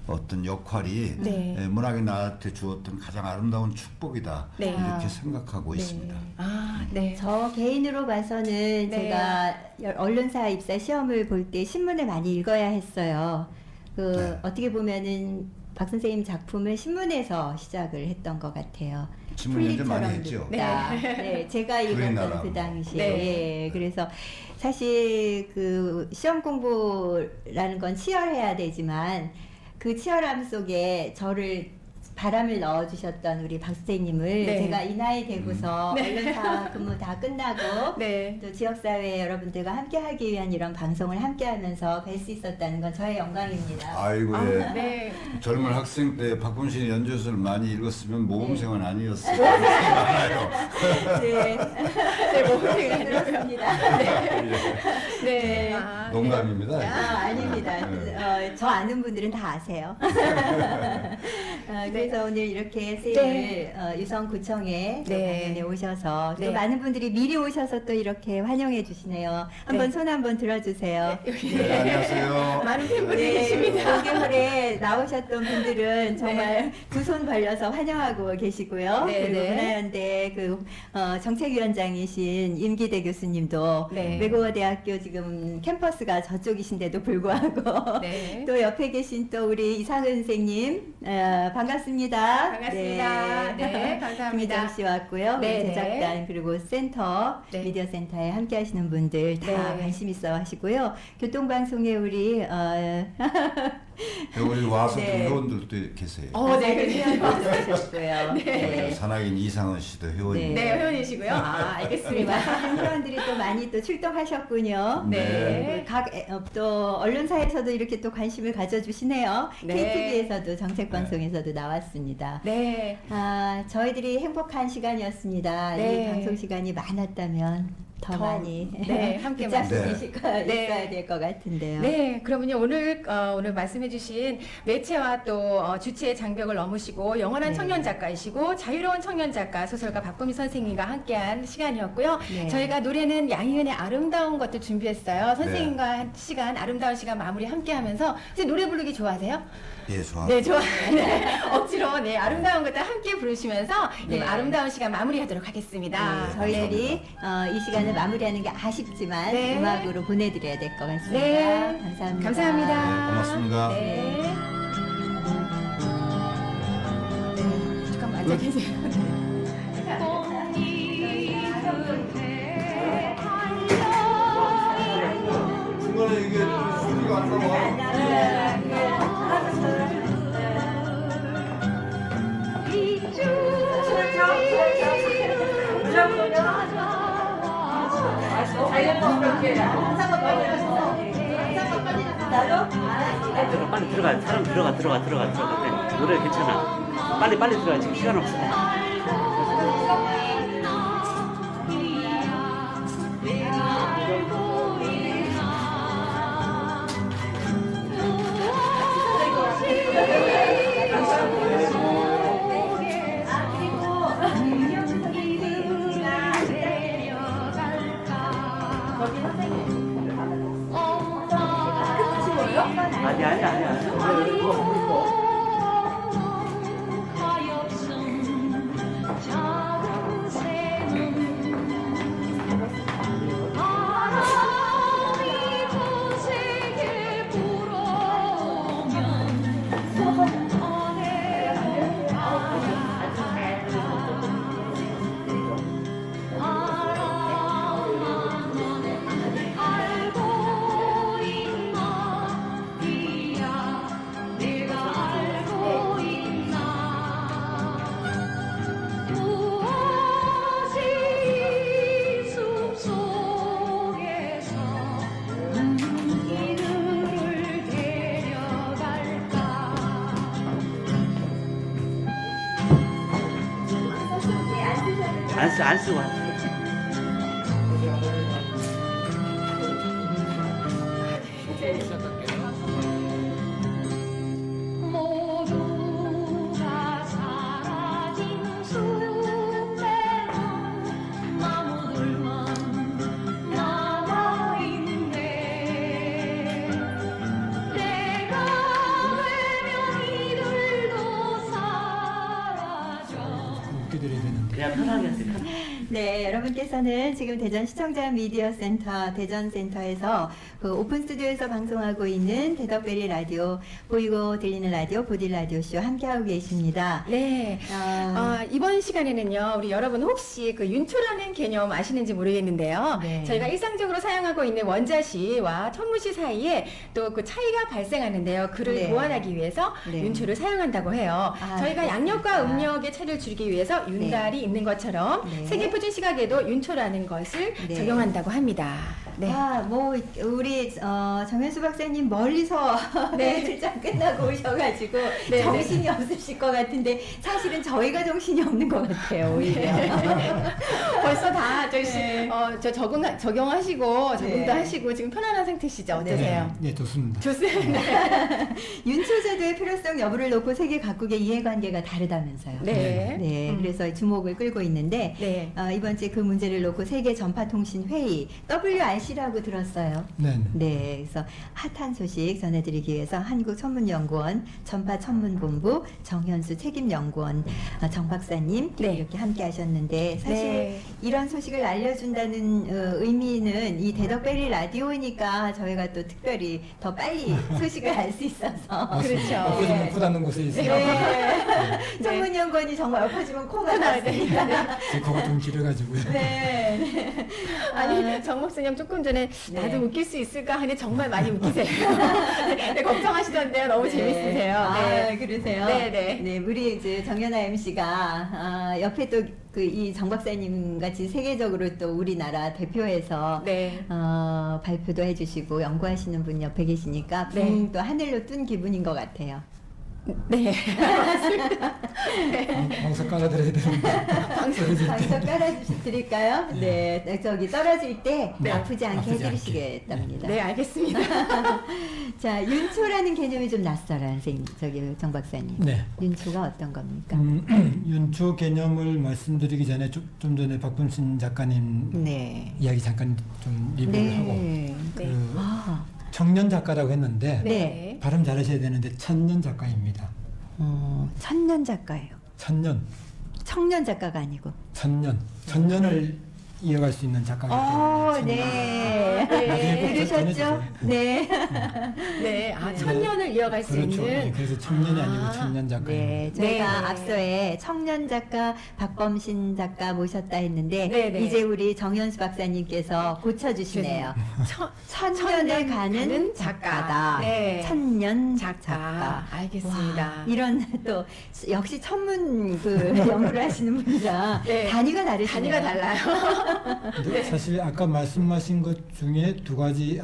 어떤 역할이 네. 문학이 나한테 주었던 가장 아름다운 축복이다. 네. 이렇게 생각하고 있습니다. 아, 네. 저 개인으로 봐서는 제가 언론사 입사 시험을 볼 때 신문을 많이 읽어야 했어요. 네. 어떻게 보면은 박 선생님 작품을 신문에서 시작을 했던 것 같아요. 신문 연재 많이 풀리처럼 했죠. 읽다. 네, 제가 읽었던 우리나라. 그 당시에. 네. 예, 그래서 사실 그 시험 공부라는 건 치열해야 되지만 그 치열함 속에 저를 바람을 넣어주셨던 우리 박 선생님을 네. 제가 이 나이 되고서 언론사 근무 다 끝나고 네. 또 지역사회 여러분들과 함께하기 위한 이런 방송을 함께하면서 뵐 수 있었다는 건 저의 영광입니다. 아이고 아, 예. 네. 젊은 학생 때 박범신의 연주서를 많이 읽었으면 모범생은 아니었어요. 네, 네, 모범생 아니고요. 그렇습니다. 네. 아, 농담입니다. 아닙니다. 저 아는 분들은 다 아세요. 그래서 오늘 이렇게 세일 유성구청에 또 네. 강연에 오셔서 또 네. 많은 분들이 미리 오셔서 또 이렇게 환영해 주시네요. 한번 네. 손 한번 들어주세요. 네, 안녕하세요. 많은 팬분들이 계십니다. 5개월에 나오셨던 분들은 정말 두 손 벌려서 환영하고 계시고요. 네, 그리고 네. 문화연대 정책위원장이신 임기대 교수님도 네. 외국어대학교 지금 캠퍼스가 저쪽이신데도 불구하고 네. 또 옆에 계신 또 우리 이상은 선생님 반갑습니다. 반갑습니다. 네, 감사합니다. 김희정 씨 왔고요. 네, 우리 제작단 네. 그리고 센터 네. 미디어 센터에 함께 하시는 분들 다 네. 관심 있어 하시고요. 교통방송에 우리 우리 와서 네. 회원들도 계세요. 네, 그래요. 하셨고요. 네. 산악인 이상은 씨도 회원입니다. 네, 회원이시고요. 아, 알겠습니다. 많은 회원들이 또 많이 또 출동하셨군요. 네. 또 언론사에서도 이렇게 또 관심을 가져주시네요. 네. KTV에서도 정책방송에서도 나왔습니다. 네. 저희들이 행복한 시간이었습니다. 네. 이 방송 시간이 많았다면 더 많이 네, 함께 붙잡고 네. 있어야 될 것 같은데요. 네, 그러면요 오늘 말씀해주신 매체와 또 주체의 장벽을 넘으시고 영원한 네. 청년 작가이시고 자유로운 청년 작가 소설가 박범희 선생님과 함께한 시간이었고요. 네. 저희가 노래는 양희은의 아름다운 것들 준비했어요. 선생님과 시간 아름다운 시간 마무리 함께하면서 선생님 노래 부르기 좋아하세요? 예, 좋아. 네, 좋아요. 네, 억지로 네 아름다운 것들 함께 부르시면서 네. 아름다운 시간 마무리하도록 하겠습니다. 네, 저희들이 이 시간을 마무리하는 게 아쉽지만 네. 음악으로 보내드려야 될 것 같습니다. 네. 감사합니다. 감사합니다. 네, 고맙습니다. 네. 잠깐만 앉아 계세요. 중간에 이게 소리가 안 나와. 빨리 들어가. 사람 들어가. 네, 노래 괜찮아. 빨리 들어가. 지금 시간 없어. 안 쓰고 모두가 사라지는 순간에 나무들만 남아있네. 내가 되면 이들도 사라져. 웃겨드려야 되는데. 그냥 편하게 하세요. 네, 여러분께서는 지금 대전 시청자 미디어 센터 대전센터에서 그 오픈 스튜디오에서 방송하고 있는 대덕베리 라디오 보이고 들리는 라디오 보딜 라디오 쇼 함께하고 계십니다. 네. 이번 시간에는요, 우리 여러분 혹시 그 윤초라는 개념 아시는지 모르겠는데요. 네. 저희가 일상적으로 사용하고 있는 원자시와 천무시 사이에 또 그 차이가 발생하는데요. 그를 네. 보완하기 위해서 네. 윤초를 사용한다고 해요. 아, 저희가 양력과 그렇습니까? 음력의 차이를 줄이기 위해서 윤달이 있는 것처럼 네. 세계표준 시각에도 윤초라는 것을 네. 적용한다고 합니다. 네. 뭐 우리 정현수 박사님 멀리서 네. 출장 끝나고 오셔가지고 네, 정신이 없으실 것 같은데 사실은 저희가 정신이 없는 것 같아요 오히려. 벌써 다 네. 적용하시고 적응도 네. 하시고 지금 편안한 상태시죠? 어떠세요? 네, 좋습니다. 좋습니다. 윤초제도의 필요성 여부를 놓고 세계 각국의 이해관계가 다르다면서요. 네. 네, 그래서 주목을 끌고 있는데 네. 이번 주에 그 문제를 놓고 세계 전파통신 회의 WRC라고 들었어요. 네. 네, 그래서 핫한 소식 전해드리기 위해서 한국천문연구원 전파천문본부 정현수 책임연구원 정 박사님 네. 이렇게 함께하셨는데 사실 네. 이런 소식을 알려준다는 의미는 이 대덕베리 라디오니까 저희가 또 특별히 더 빨리 소식을 알 수 있어서 그렇죠. 엎어지면 코 닿는 곳에 있어요. 네. 천문연구원이 정말 엎어지면 코가 났습니다. 제 코가 좀 길어가지고요. 네. 아니 정 목사님 조금 전에 네. 나도 웃길 수 있을까 하는데 정말 많이 웃기세요. 네, 걱정하시던데요. 너무 네. 재밌으세요. 네. 그러세요? 네, 네. 네, 우리 이제 정연아 MC가 옆에 또 그 이 정 박사님 같이 세계적으로 또 우리나라 대표해서 네. 발표도 해주시고 연구하시는 분 옆에 계시니까 네. 붕 또 하늘로 뜬 기분인 것 같아요. 네. 방석 깔아드려야 되는데. 방석 깔아드릴까요? 네. 저기 떨어질 때 네. 아프지 않게 아프지 해드리시겠답니다. 네, 알겠습니다. 자, 윤초라는 개념이 좀 낯설어요, 선생님. 저기 정 박사님. 네. 윤초가 어떤 겁니까? 윤초 개념을 말씀드리기 전에 좀 전에 박분신 작가님 네. 이야기 잠깐 좀 리뷰를 하고 네. 그 아, 청년 작가라고 했는데 네. 발음 잘하셔야 되는데 천년 작가입니다. 천년 작가예요. 천년, 청년 작가가 아니고. 천년을 이어갈 수 있는 작가가 되는 네. 나중에 꼭 들으셨죠? 전해주세요. 네. 네. 천년을 이어갈 수 그렇죠. 네, 있는. 그래서 청년이 아니고 천년 작가예요. 네. 저희가 네. 앞서에 청년 작가 박범신 작가 모셨다 했는데 네, 네. 이제 우리 정현수 박사님께서 고쳐주시네요. 천년을 천년을 가는 가는 작가다. 작가. 네. 천년 작가. 작가. 알겠습니다. 와, 이런 또 역시 천문 그 연구를 하시는 분이라 네. 단위가 다르시네요. 단위가 달라요. 근데 사실 아까 말씀하신 것 중에 두 가지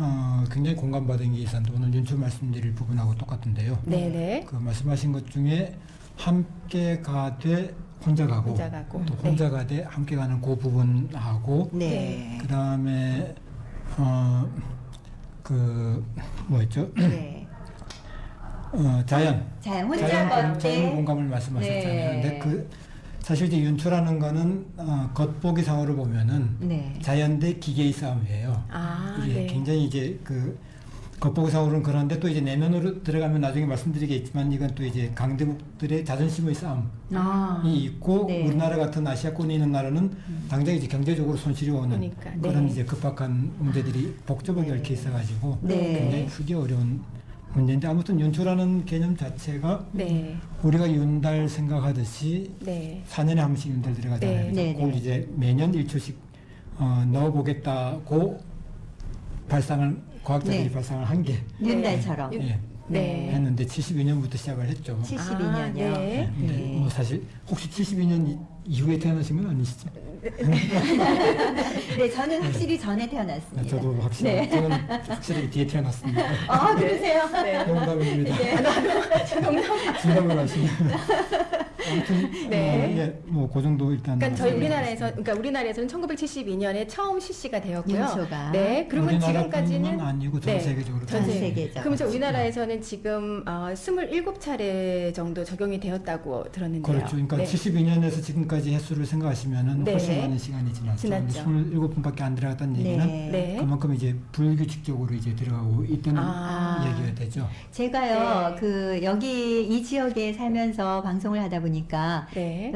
굉장히 공감받은 게 있었는데 오늘 윤초 말씀드릴 부분하고 똑같은데요. 네네. 그 말씀하신 것 중에 함께 가되 혼자 가고, 혼자 가고. 또 네. 혼자 가되 함께 가는 그 부분하고 네. 그 다음에 그 뭐였죠? 네. 자연 혼자 자연 걷되 공감을 말씀하셨잖아요. 네. 근데 그 사실 이제 윤초라는 거는 겉보기 상으로 보면은 네. 자연 대 기계의 싸움이에요. 아, 이게 네. 굉장히 이제 그 겉보기 상으로는 그런데 또 이제 내면으로 들어가면 나중에 말씀드리겠지만 이건 또 이제 강대국들의 자존심의 싸움이 아. 있고 네. 우리나라 같은 아시아권에 있는 나라는 당장 이제 경제적으로 손실이 오는 그러니까, 네. 그런 이제 급박한 문제들이 복잡하게 얽혀 있어가지고 네. 굉장히 풀기 어려운 문제인데 아무튼 윤초라는 개념 자체가 네. 우리가 윤달 생각하듯이 네. 4년에 한 번씩 윤달 들어가잖아요. 네. 그래서 네, 그걸 네. 이제 매년 1초씩 넣어보겠다고 발상을 과학자들이 네. 발상을 한 게 윤달처럼. 예, 네. 했는데 72년부터 시작을 했죠. 72년이요. 아, 네. 근데 네. 뭐 사실 혹시 72년 이후에 태어나신 건 아니시죠? 네, 저는 확실히 전에 태어났습니다. 저도 확실히 네. 저는 확실히 뒤에 태어났습니다. 아, 그러세요? 네. 농담입니다. 농담을 하시네요. 아무튼 네. 예, 뭐그 정도 일단. 그러니까 저희 우리나라에서는 1972년에 처음 실시가 되었고요. 윤초가. 네, 그러면 우리나라뿐만 지금까지는 아니고 전 네, 세계적으로 전 세계. 세계죠. 그럼 저 우리나라에서는 지금 27차례 정도 적용이 되었다고 들었는데요. 그렇죠. 그러니까 네. 72년에서 지금까지 횟수를 생각하시면은 네. 훨씬 많은 시간이 지났죠. 지났죠. 27분밖에 안 들어갔다는 얘기는 네. 네. 그만큼 이제 불규칙적으로 이제 들어가고 있다는 얘기가 되죠. 제가요, 네. 그 여기 이 지역에 살면서 방송을 하다 보니까 네.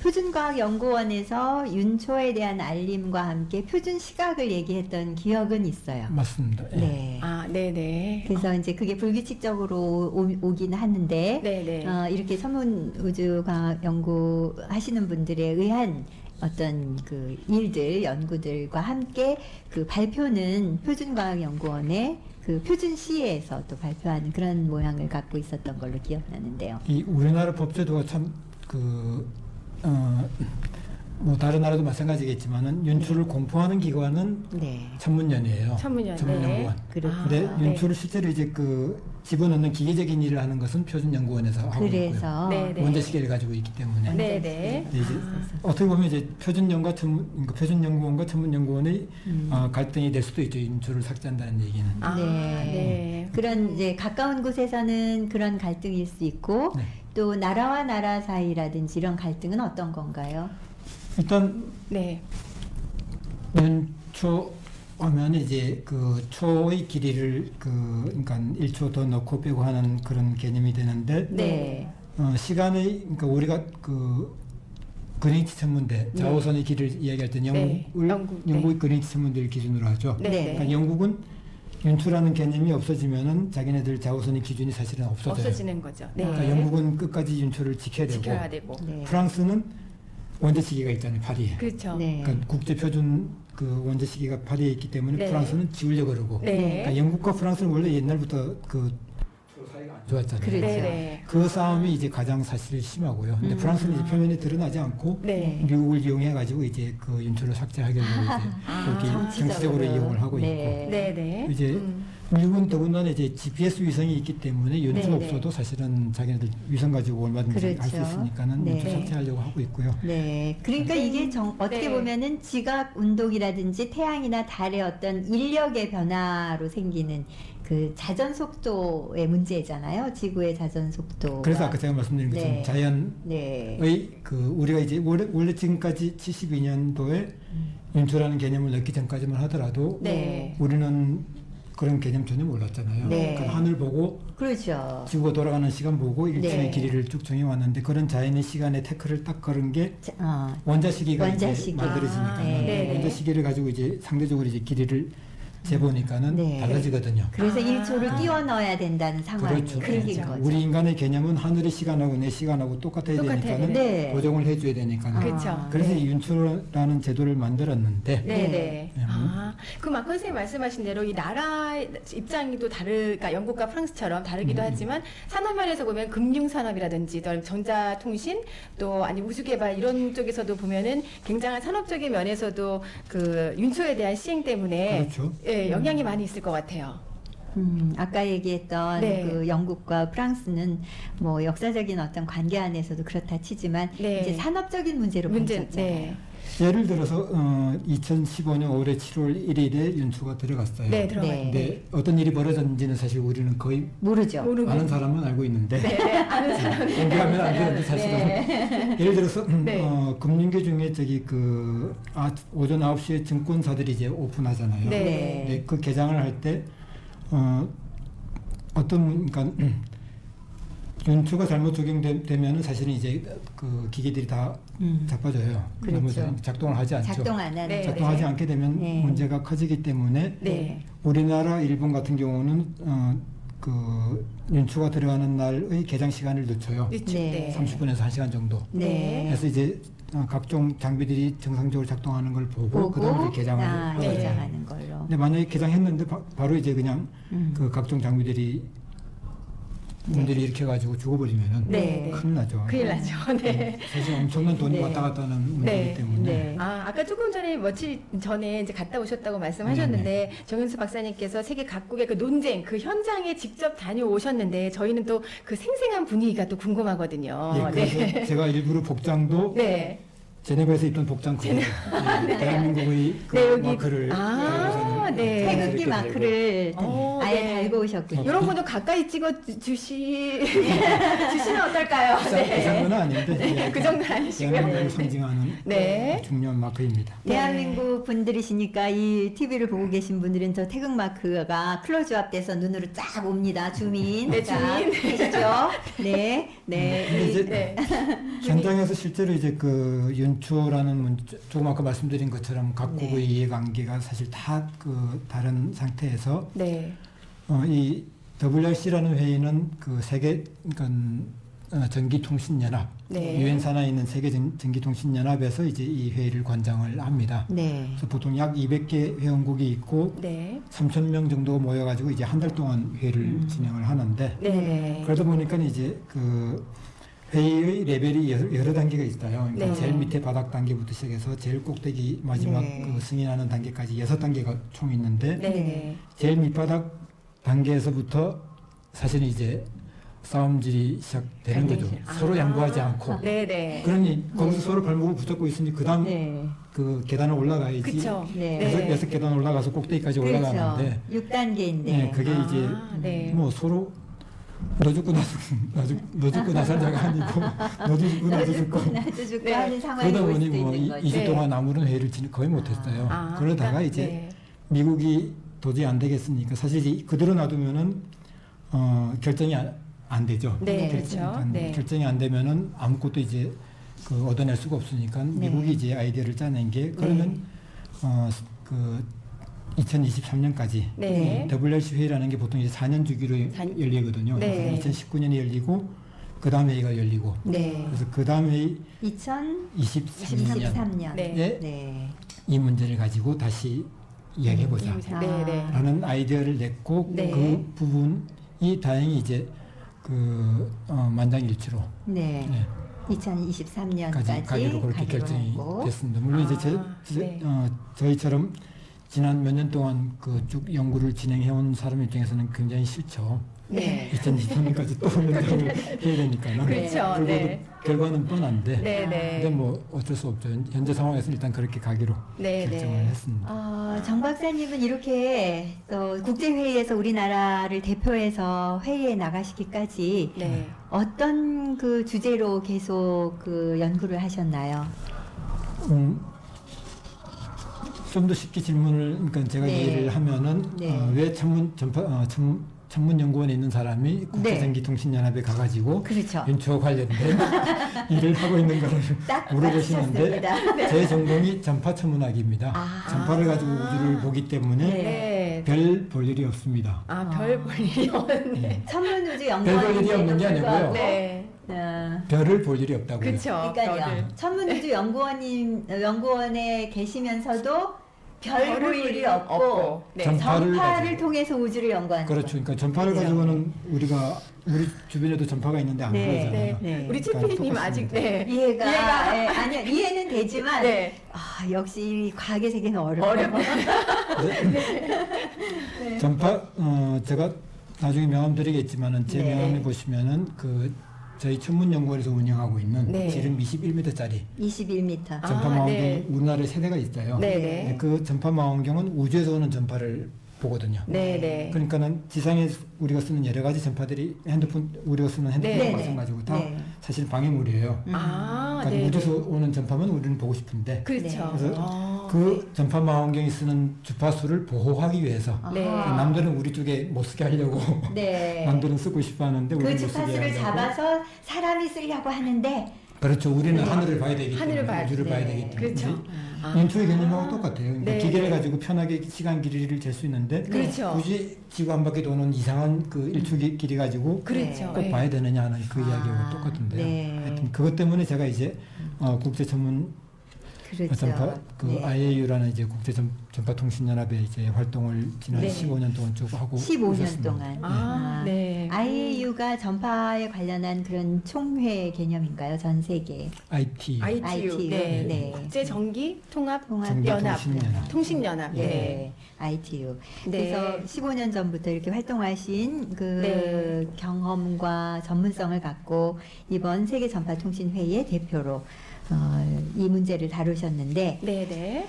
표준과학연구원에서 윤초에 대한 알림과 함께 표준 시각을 얘기했던 기억은 있어요. 맞습니다. 예. 네. 아, 네네. 그래서 이제 그게 불규칙적으로 오긴 하는데 네네. 이렇게 천문우주과학 연구하시는 분들에 의한 어떤 그 일들, 연구들과 함께 그 발표는 표준과학연구원의 그 표준시에서 또 발표하는 그런 모양을 갖고 있었던 걸로 기억나는데요. 이 우리나라 법제도가 참 뭐 다른 나라도 마찬가지겠지만은 윤초를 공포하는 기관은 네. 천문연이에요. 천문연. 천문연구원. 그렇군요. 근데 네. 윤초를 실제로 이제 그 집어넣는 기계적인 일을 하는 것은 표준연구원에서 하고 있고요. 그래서 네, 네. 원자 시계를 가지고 있기 때문에. 네네. 근데 이제 어떻게 보면 이제 그러니까 표준연구원과 천문연구원의 갈등이 될 수도 있죠. 윤초를 삭제한다는 얘기는. 아, 네. 네. 그런 이제 가까운 곳에서는 그런 갈등일 수 있고 네. 또 나라와 나라 사이라든지 이런 갈등은 어떤 건가요? 일단 네. 윤초 하면 이제 그 초의 길이를 그러니까 1초 더 넣고 빼고 하는 그런 개념이 되는데 네. 시간의 그러니까 우리가 그 그린치 천문대 자오선의 길이를 이야기할 때는 네. 영국의 그린치 천문대를 기준으로 하죠. 네. 그러니까 영국은 윤초라는 개념이 없어지면은 자기네들 자오선의 기준이 사실은 없어져요. 없어지는 거죠. 네. 그러니까 영국은 끝까지 윤초를 지켜야 되고 지켜야 되고. 네. 프랑스는 원자 시기가 있잖아요, 파리에. 그렇죠. 네. 그러니까 국제 표준 그 원자 시기가 파리에 있기 때문에 네. 프랑스는 지우려고 그러고. 네. 그러니까 영국과 프랑스는 원래 옛날부터 그 사이가 안 좋았잖아요. 그렇죠. 네네. 그 싸움이 이제 가장 사실 심하고요. 근데 프랑스는 이제 표면에 드러나지 않고 네. 미국을 이용해 가지고 이제 그 윤초를 삭제하려고 이제 그렇게 정치적으로 이용을 하고 네. 네네. 있고. 이제 미국은 더군다나 이제 GPS 위성이 있기 때문에 윤초 네네. 없어도 사실은 자기네들 위성 가지고 얼마든지 그렇죠. 할 수 있으니까는 네. 윤초 삭제하려고 하고 있고요. 네. 그러니까 이게 어떻게 네. 보면은 지각 운동이라든지 태양이나 달의 어떤 인력의 변화로 생기는 그 자전 속도의 문제잖아요. 지구의 자전 속도. 그래서 아까 제가 말씀드린 것처럼 네. 자연의 네. 그 우리가 이제 원래 지금까지 72년도에 윤초라는 개념을 넣기 전까지만 하더라도 네. 우리는 그런 개념 전혀 몰랐잖아요. 네. 그러니까 하늘 보고 그렇죠. 지구가 돌아가는 시간 보고 일정의 네. 길이를 쭉 정해 왔는데 그런 자연의 시간에 태클을 딱 걸은 게 원자 시기가 원자 이제 시기. 만들어지니까 네. 원자 시기를 가지고 이제 상대적으로 이제 길이를 재보니까는 네. 달라지거든요. 그래서 1초를 끼워 넣어야 된다는 상황이 그렇죠. 생긴 그렇죠. 거죠. 우리 인간의 개념은 하늘의 시간하고 내 시간하고 똑같아야 똑같아야 되니까는 네. 보정을 해줘야 되니까는 그렇죠. 그래서 네. 이 윤초라는 제도를 만들었는데 네네. 네. 아, 그럼 아까 선생님 말씀하신 대로 이 나라 입장이 또 그러니까 영국과 프랑스처럼 다르기도 하지만 산업면에서 보면 금융산업이라든지 또 전자통신 또 아니 우주개발 이런 쪽에서도 보면은 굉장한 산업적인 면에서도 그 윤초에 대한 시행 때문에 그렇죠. 예, 영향이 많이 있을 것 같아요. 아까 얘기했던 네. 그 영국과 프랑스는 뭐 역사적인 어떤 관계 안에서도 그렇다 치지만 네. 이제 산업적인 문제로 펼쳤잖아요. 네. 예를 들어서 2015년 올해 7월 1일에 윤초가 들어갔어요. 네, 들어가요. 네. 근데 어떤 일이 벌어졌는지는 사실 우리는 거의 모르죠. 모르고. 아는 사람은 알고 있는데 네, 아는 사람. 공개하면 안 되는데 사실은 예를 들어서 네. 금융계 중에 저기 그 오전 9시에 증권사들이 이제 오픈하잖아요. 네. 근데 그 개장을 할 때 어떤 그러니까 윤초가 잘못 적용되면은 사실은 이제 그 기계들이 다 자빠져요. 그렇죠. 잘못 작동을 하지 않죠. 작동 안 하는 네. 거죠. 작동하지 않게 되면 네. 문제가 커지기 때문에 네. 우리나라, 일본 같은 경우는 그 윤초가 들어가는 날의 개장 시간을 늦춰요. 유축. 네. 네. 30분에서 1시간 정도. 네. 그래서 이제 각종 장비들이 정상적으로 작동하는 걸 보고 그다음에 이제 개장을 하거든요. 네. 개장하는 걸로. 근데 만약에 개장했는데 바로 이제 그냥 그 각종 장비들이 분들이 일으켜가지고 죽어버리면은 네. 큰일 나죠. 큰일 나죠. 네. 사실 엄청난 돈이 네. 왔다 갔다 하는 문제이기 네. 때문에 네. 아까 조금 전에 며칠 전에 이제 갔다 오셨다고 말씀하셨는데 정현수 박사님께서 세계 각국의 그 논쟁 그 현장에 직접 다녀오셨는데 저희는 또 그 생생한 분위기가 또 궁금하거든요. 예, 그래서 제가 일부러 복장도 네. 제네바에서 입던 복장 그대로 대한민국의 그 네, 여기- 마크를 아, 네. 태극기 이렇게 마크를 아예 네. 달고 오셨군요. 이런 분도 가까이 찍어 주시면 어떨까요? 그 정도는 아닌데 네, 그 정도는 아니시고요. 대한민국을 상징하는 네. 중요한 마크입니다. 대한민국 분들이시니까 이 TV를 보고 계신 분들은 저 태극 마크가 클로즈업 돼서 눈으로 쫙 옵니다. 주민. 네, 자, 주민. 보시죠. 네, 네. 근데 이제 네. 현장에서 실제로 이제 그 연초라는 조금 아까 말씀드린 것처럼 각국의 이해관계가 사실 다 그 다른 상태에서 네. 이 WRC라는 회의는 그 세계 그러니까 전기통신연합 네. 유엔 산하에 있는 세계 전기통신연합에서 이제 이 회의를 관장을 합니다. 네. 그래서 보통 약 200개 회원국이 있고 네. 3,000명 정도가 모여가지고 이제 한 달 동안 회의를 진행을 하는데 네. 그러다 보니까 이제 그 회의의 레벨이 여러 단계가 있어요. 그러니까 네. 제일 밑에 바닥 단계부터 시작해서 제일 꼭대기 마지막 네. 그 승인하는 단계까지 6단계가 총 있는데 네. 제일 밑바닥 단계에서부터 사실은 이제 싸움질이 시작되는 거죠. 서로 양보하지 않고. 네. 네. 그러니 거기서 서로 발목을 붙잡고 있으니 그다음 네. 그 계단을 올라가야지. 그쵸. 네. 여섯 계단 올라가서 꼭대기까지 그렇죠. 올라가는데 6단계인데. 네, 그게 이제 네. 뭐 서로 너 죽고 너 죽고 나 살자가 아니고 너도 죽고 나도 죽고 나도 죽고 네. 하는 상황이 그러다 올 보니 수도 뭐 있는 거죠. 2주 네. 동안 아무런 회의를 거의 못했어요. 그러다가 그러니까, 이제 네. 미국이 도저히 안 되겠으니까 사실 이제 그대로 놔두면은 결정이 안 되죠. 네, 그렇죠. 그렇죠. 네. 결정이 안 되면은 아무것도 이제 그 얻어낼 수가 없으니까 네. 미국이 이제 아이디어를 짜낸 게 그러면 그 2023년까지 네. WRC 회의라는 게 보통 이제 4년 주기로 열리거든요. 네. 그래서 2019년에 열리고 그 다음 회의가 열리고 네. 그래서 그 다음 회의 2023년. 23년에 네. 네. 이 문제를 가지고 다시 이야기해 보자. 네. 네. 라는 아이디어를 냈고 네. 그 부분이 다행히 이제 그 만장일치로 네. 네. 2023년까지 가기로 그렇게 결정이 했고. 됐습니다. 물론 이제 네. 저희처럼 지난 몇 년 동안 그 쭉 연구를 진행해온 사람 입장에서는 굉장히 싫죠. 네. 2023년까지 또 연구를 해야 되니까는. 그렇죠. 그리고 네. 결과는 뻔한데. 네, 네. 근데 뭐 어쩔 수 없죠. 현재 상황에서 일단 그렇게 가기로 네, 결정을 네. 했습니다. 정 박사님은 이렇게 국제회의에서 우리나라를 대표해서 회의에 나가시기까지 네. 어떤 그 주제로 계속 그 연구를 하셨나요? 좀 더 쉽게 질문을 그러니까 제가 네. 이해를 하면은 네. 왜 천문연구원에 있는 사람이 국제전기통신연합에 가가지고 그렇죠. 연초와 관련된 일을 하고 있는 거를 딱 물어보시는데 맞추셨습니다. 제 전공이 전파천문학입니다. 아. 전파를 가지고 우주를 보기 때문에 네. 별 볼 일이 없습니다. 별 볼 일이 없네. 천문우주 별 볼 일이 없는 게 아니고요. 네. 별을 볼 일이 없다고요. 그렇죠. 그러니까요. 천문우주 연구원에 계시면서도 별 볼 일이 없고 네. 전파를 전파를 가지고. 통해서 우주를 연구하는 그렇죠. 그러니까 전파를 그렇죠. 가지고는 우리 주변에도 전파가 있는데 안 네, 그러잖아요. 네. 네. 우리 그러니까 최PD님 아직 네. 이해가 예, 아니요 이해는 되지만 네. 역시 이 과학의 세계는 어려워요. 전파 제가 나중에 명함 드리겠지만은 제 네. 명함에 보시면은 그 저희 천문연구원에서 운영하고 있는 네. 지름 21m짜리 21m. 전파망원경 네. 우리나라에 세 대가 있어요. 네, 네. 네. 그 전파망원경은 우주에서 오는 전파를 보거든요. 네, 네. 그러니까는 지상에 우리가 쓰는 여러 가지 전파들이 우리가 쓰는 핸드폰 네, 마찬가지고 다 네. 사실 방해물이에요. 아, 그러니까 네. 우주에서 네. 오는 전파만 우리는 보고 싶은데 그렇죠. 그래서 그 전파망원경이 쓰는 주파수를 보호하기 위해서 네. 남들은 우리 쪽에 못 쓰게 하려고 네. 남들은 쓰고 싶어 하는데 우리는 그 못 쓰게 주파수를 하려고. 잡아서 사람이 쓰려고 하는데 그렇죠. 우리는 하늘을 봐야 되기 하늘을 때문에 봐야 우주를 네. 봐야 되기 때문에 그렇죠. 연초의 개념하고 똑같아요. 그러니까 네, 기계를 네. 가지고 편하게 시간 길이를 잴 수 있는데 그렇죠. 굳이 지구 한 바퀴 도는 이상한 그 일주 길이 가지고 그렇죠. 꼭 네. 봐야 되느냐 하는 그 이야기하고 똑같은데요. 네. 하여튼 그것 때문에 제가 이제 국제 천문 그렇죠. 그 네. IAU라는 이제 국제 전파통신연합의 이제 활동을 지난 네. 15년 동안 쭉 하고 15년 있었습니다. 동안. 네. IAU가 전파에 관련한 그런 총회 개념인가요? 전 세계. IT ITU. 네. 네. 국제 전기 통합 통합 연합. 통신연합. 통신연합. 네. 네, ITU. 네. 그래서 15년 전부터 이렇게 활동하신 그 네. 경험과 전문성을 갖고 이번 세계 전파 통신 회의의 대표로 이 문제를 다루셨는데 네, 네.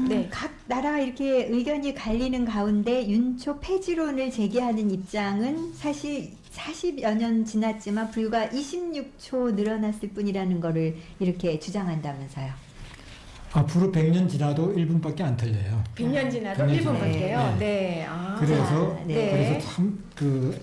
네. 각 나라가 이렇게 의견이 갈리는 가운데 윤초 폐지론을 제기하는 입장은 사실 40여 년 지났지만 불과 26초 늘어났을 뿐이라는 거를 이렇게 주장한다면서요. 앞으로 100년 지나도 1분밖에 안 틀려요. 100년 지나도 100년 1분밖에요. 지나도. 네. 아. 그래서 네. 그래서 참그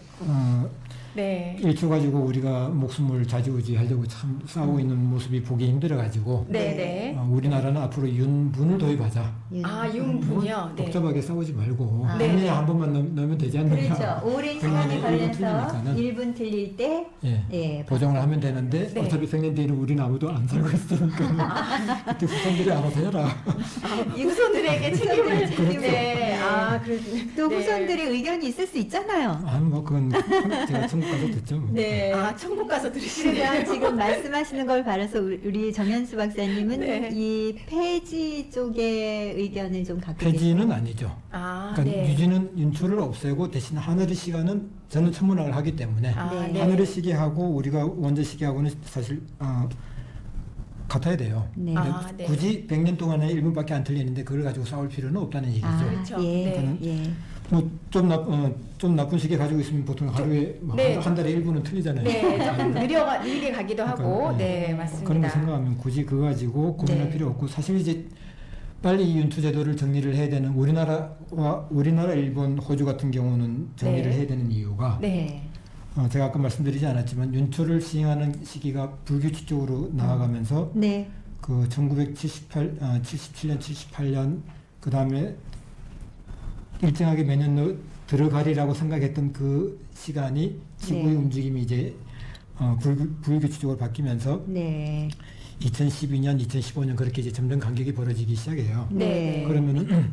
네. 일초 가지고 우리가 목숨을 좌지우지하려고 참 싸우고 있는 모습이 보기 힘들어가지고 네, 네. 우리나라는 앞으로 윤분을 도입하자. 아, 윤분이요. 네. 복잡하게 싸우지 말고 아. 한 년에 네. 한 번만 넣으면 되지 않느냐. 그렇죠. 오랜 시간이 걸려서 1분 틀릴 때 예, 예, 보정을 하면 되는데 네. 어차피 100년 뒤에는 우리는 아무도 안 살고 있으니까 그때 후손들이 알아서 해라. 후손들에게 책임을 책임을. 네. 아, 또 네. 후손들의 의견이 있을 수 있잖아요. 뭐 그건 제가 천국 가서 듣죠. 뭐. 네. 아, 천국 가서 들으시네요. 그러면 지금 말씀하시는 걸 봐서 우리 정현수 박사님은 네. 이 폐지 쪽의 의견을 좀 갖고 폐지는 아니죠. 아, 그러니까 네. 유지는 윤초를 없애고 대신 하늘의 시간은 저는 천문학을 하기 때문에 아, 네. 네. 하늘의 시계하고 우리가 원자 시계하고는 사실 같아야 돼요. 네. 근데 아, 네. 굳이 100년 동안에 1분밖에 안 틀리는데 그걸 가지고 싸울 필요는 없다는 얘기죠. 아, 그렇죠. 예, 네. 예. 좀 나쁜 시계 가지고 있으면 보통 하루에 네. 한 달에 1분은 틀리잖아요. 네, 조금 느리게 가기도 하고, 그러니까, 네, 맞습니다. 그런 거 생각하면 굳이 그거 가지고 고민할 네. 필요 없고 사실 이제 빨리 이 윤투 제도를 정리를 해야 되는 우리나라, 일본, 호주 같은 경우는 정리를 네. 해야 되는 이유가 네. 제가 아까 말씀드리지 않았지만 윤투를 시행하는 시기가 불규칙적으로 나아가면서 네. 그 1977년, 78년 그 다음에 일정하게 매년 들어가리라고 생각했던 그 시간이 지구의 네. 움직임이 이제 불규칙적으로 바뀌면서 네. 2012년, 2015년 그렇게 이제 점점 간격이 벌어지기 시작해요. 네. 그러면은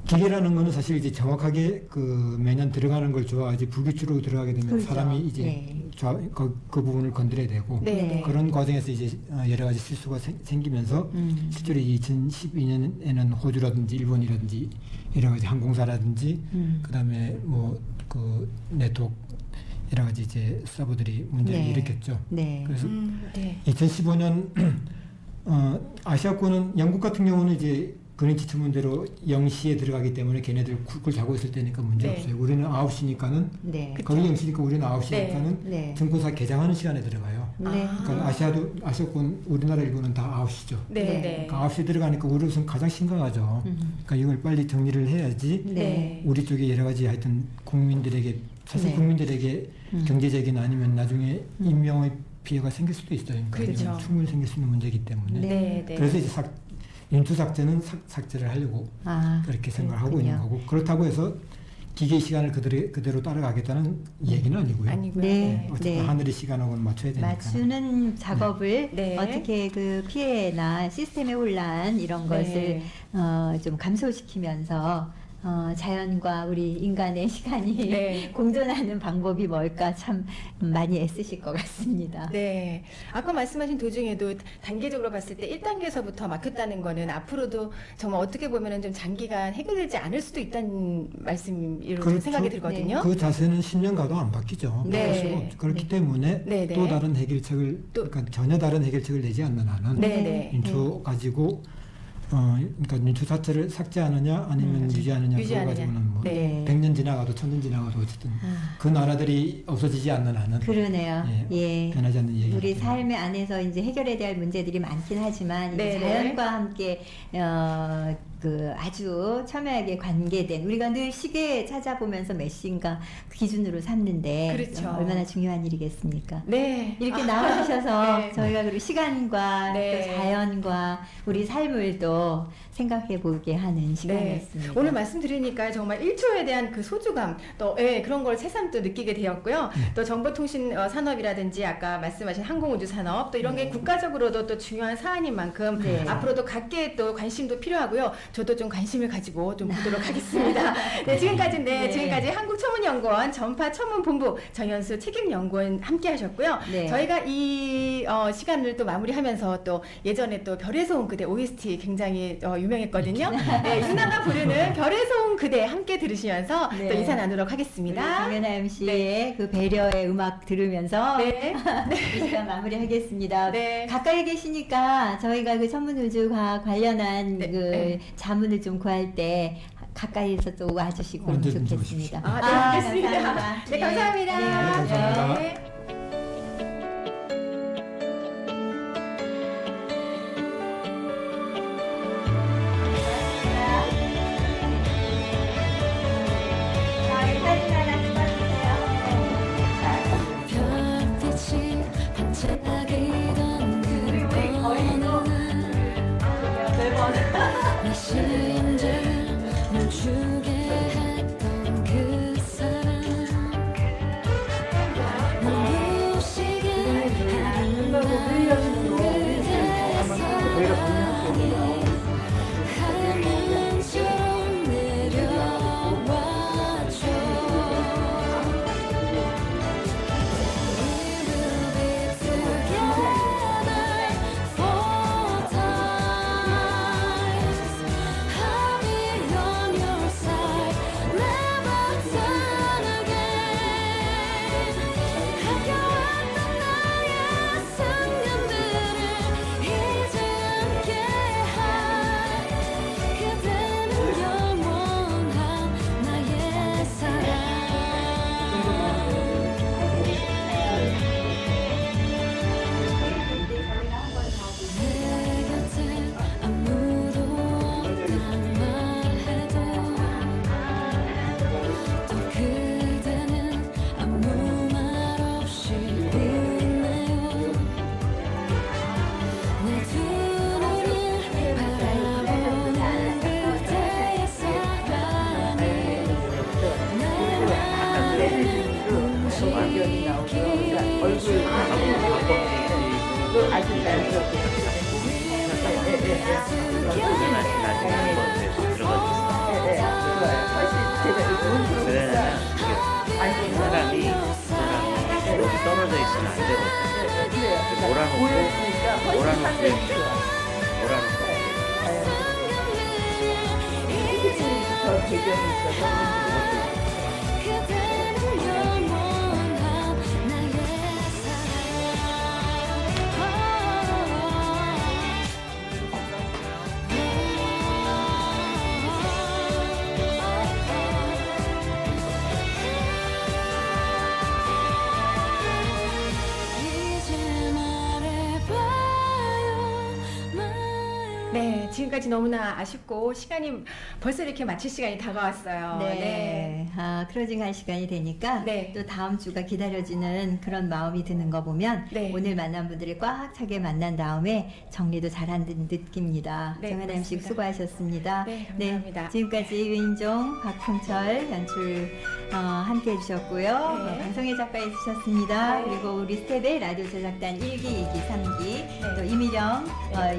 기계라는 거는 사실 이제 정확하게 그 매년 들어가는 걸 좋아하지 불규칙으로 들어가게 되면 그렇죠. 사람이 이제 네. 그 부분을 건드려야 되고 네. 그런 과정에서 이제 여러 가지 실수가 생기면서 실제로 2012년에는 호주라든지 일본이라든지 여러 가지 항공사라든지 그다음에 뭐 그 네트워크 여러 가지 이제 서버들이 문제를 네. 일으켰죠. 네. 그래서 네. 2015년 아시아권은 영국 같은 경우는 이제 그린치 천문대로 0시에 들어가기 때문에 걔네들 쿨쿨 자고 있을 때니까 문제 네. 없어요. 우리는 9시니까는 네. 거기 0시니까 우리는 9시니까는 네. 증권사 개장하는 시간에 들어가요. 네. 그러니까 아시아권 우리나라 일본은 다 9시죠. 네. 네. 네. 그러니까 9시 들어가니까 우리로서는 가장 심각하죠. 그러니까 이걸 빨리 정리를 해야지 네. 우리 쪽에 여러 가지 하여튼 국민들에게 사실 네. 국민들에게 경제적인 아니면 나중에 인명의 피해가 생길 수도 있어요. 그러니까 그렇죠. 이건 충분히 생길 수 있는 문제이기 때문에 네. 네. 그래서 이제 윤투 삭제는 삭제를 하려고 아, 그렇게 생각하고 그렇군요. 있는 거고 그렇다고 해서 기계 시간을 그대로 따라가겠다는 얘기는 아니고요. 아니고요. 네. 어쨌든 네. 하늘의 시간하고는 맞춰야 되니까. 맞추는 작업을 네. 어떻게 그 피해나 시스템의 혼란 이런 것을 좀 감소시키면서 자연과 우리 인간의 시간이 네. 공존하는 방법이 뭘까 참 많이 애쓰실 것 같습니다. 네. 아까 말씀하신 도중에도 단계적으로 봤을 때 1단계에서부터 막혔다는 거는 앞으로도 정말 어떻게 보면은 좀 장기간 해결되지 않을 수도 있다는 말씀으로 그렇죠. 생각이 들거든요. 그 자세는 10년 가도 안 바뀌죠. 네. 바뀔 수가 없죠. 그렇기 때문에 네, 네. 또 다른 해결책을 그러니까 전혀 다른 해결책을 내지 않는 한은 네, 네. 윤투 가지고 그러니까 윤투 자체를 삭제하느냐 아니면 유지하느냐 그거 유지하느냐. 가지고는 뭐 네. 100년 지나가도 1000년 지나가도 어쨌든 그 나라들이 없어지지 않는 한은 그러네요. 예. 변하지 않는 얘기가 우리 삶의 안에서 이제 해결해야 될 문제들이 많긴 하지만 네, 이제 자연과 함께 그 아주 첨예하게 관계된 우리가 늘 시계 찾아보면서 몇 시인가 그 기준으로 삼는데 그렇죠. 얼마나 중요한 일이겠습니까? 네. 이렇게 아, 나와주셔서 네. 저희가 그리고 시간과 네. 또 자연과 우리 삶을 또 생각해 보게 하는 시간이었습니다. 오늘 말씀 들으니까 정말 1초에 대한 그 소중함 또 그런 걸 새삼 또 느끼게 되었고요. 또 정보통신 산업이라든지 아까 말씀하신 항공우주 산업 또 이런 게 국가적으로도 또 중요한 사안인 만큼 앞으로도 각계의 또 관심도 필요하고요. 저도 좀 관심을 가지고 좀 보도록 하겠습니다. 네, 지금까지 한국천문연구원 전파천문본부 정현수 책임연구원 함께하셨고요. 네. 저희가 이 시간을 또 마무리하면서 또 예전에 또 별에서 온 그대 OST 굉장히 유명했거든요. 네, 유나가 부르는 별에서 온 그대 함께 들으시면서 네. 또 인사 나누도록 하겠습니다. 정연아 MC의 그 배려의 음악 들으면서 네. 이 시간 마무리하겠습니다. 네. 가까이 계시니까 저희가 그 천문우주과학 관련한 네. 그 네. 자문을 좀 구할 때 가까이서 또 와주시고 그러면 언제든지 좋겠습니다. 네, 알겠습니다. 감사합니다. 네, 감사합니다. 네, 감사합니다. 네. 별빛이 반짝이던 그 어느 날 심장을 멈추게 했던 그 사람 눈부시게 아름다운 그대 사랑이 하늘처럼 내려왔죠. 내 곁에 아무도 없단 말해도 또 그대는 아무 말 없이 웃네요. 내 두 눈을 바라보는 그대의 사랑이 내 맘을 움직이게 사람이 여기 떨어져 있으면 안 되거든요. 몰아놓고 그대는 영원한 나의 이제 말해봐요. 네, 지금까지 너무나 아쉽고 시간이 벌써 이렇게 마칠 시간이 다가왔어요. 네. 클로징 할 시간이 되니까 네. 또 다음 주가 기다려지는 그런 마음이 드는 거 보면 네. 오늘 만난 분들이 꽉 차게 만난 다음에 정리도 잘한 듯 느낍니다. 네, 정연아 MC 맞습니다. 수고하셨습니다. 네, 감사합니다. 지금까지 유인종, 박홍철 연출 함께 해주셨고요. 네. 방송의 작가 해주셨습니다. 네. 그리고 우리 스텝의 라디오 제작단 1기, 2기, 3기 또 이미령,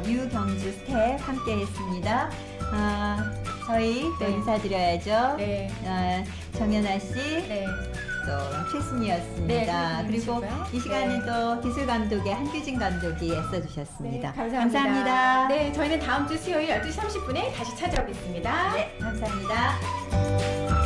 유경주 스텝 함께 했습니다. 저희 또 네. 인사드려야죠. 네. 정연아 씨, 네. 또 최순이였습니다. 네, 그리고 최순이시고요. 이 시간은 네. 또 기술 감독의 한규진 감독이 애써주셨습니다. 네, 감사합니다. 감사합니다. 네, 저희는 다음 주 수요일 12시 30분에 다시 찾아오겠습니다. 네, 감사합니다.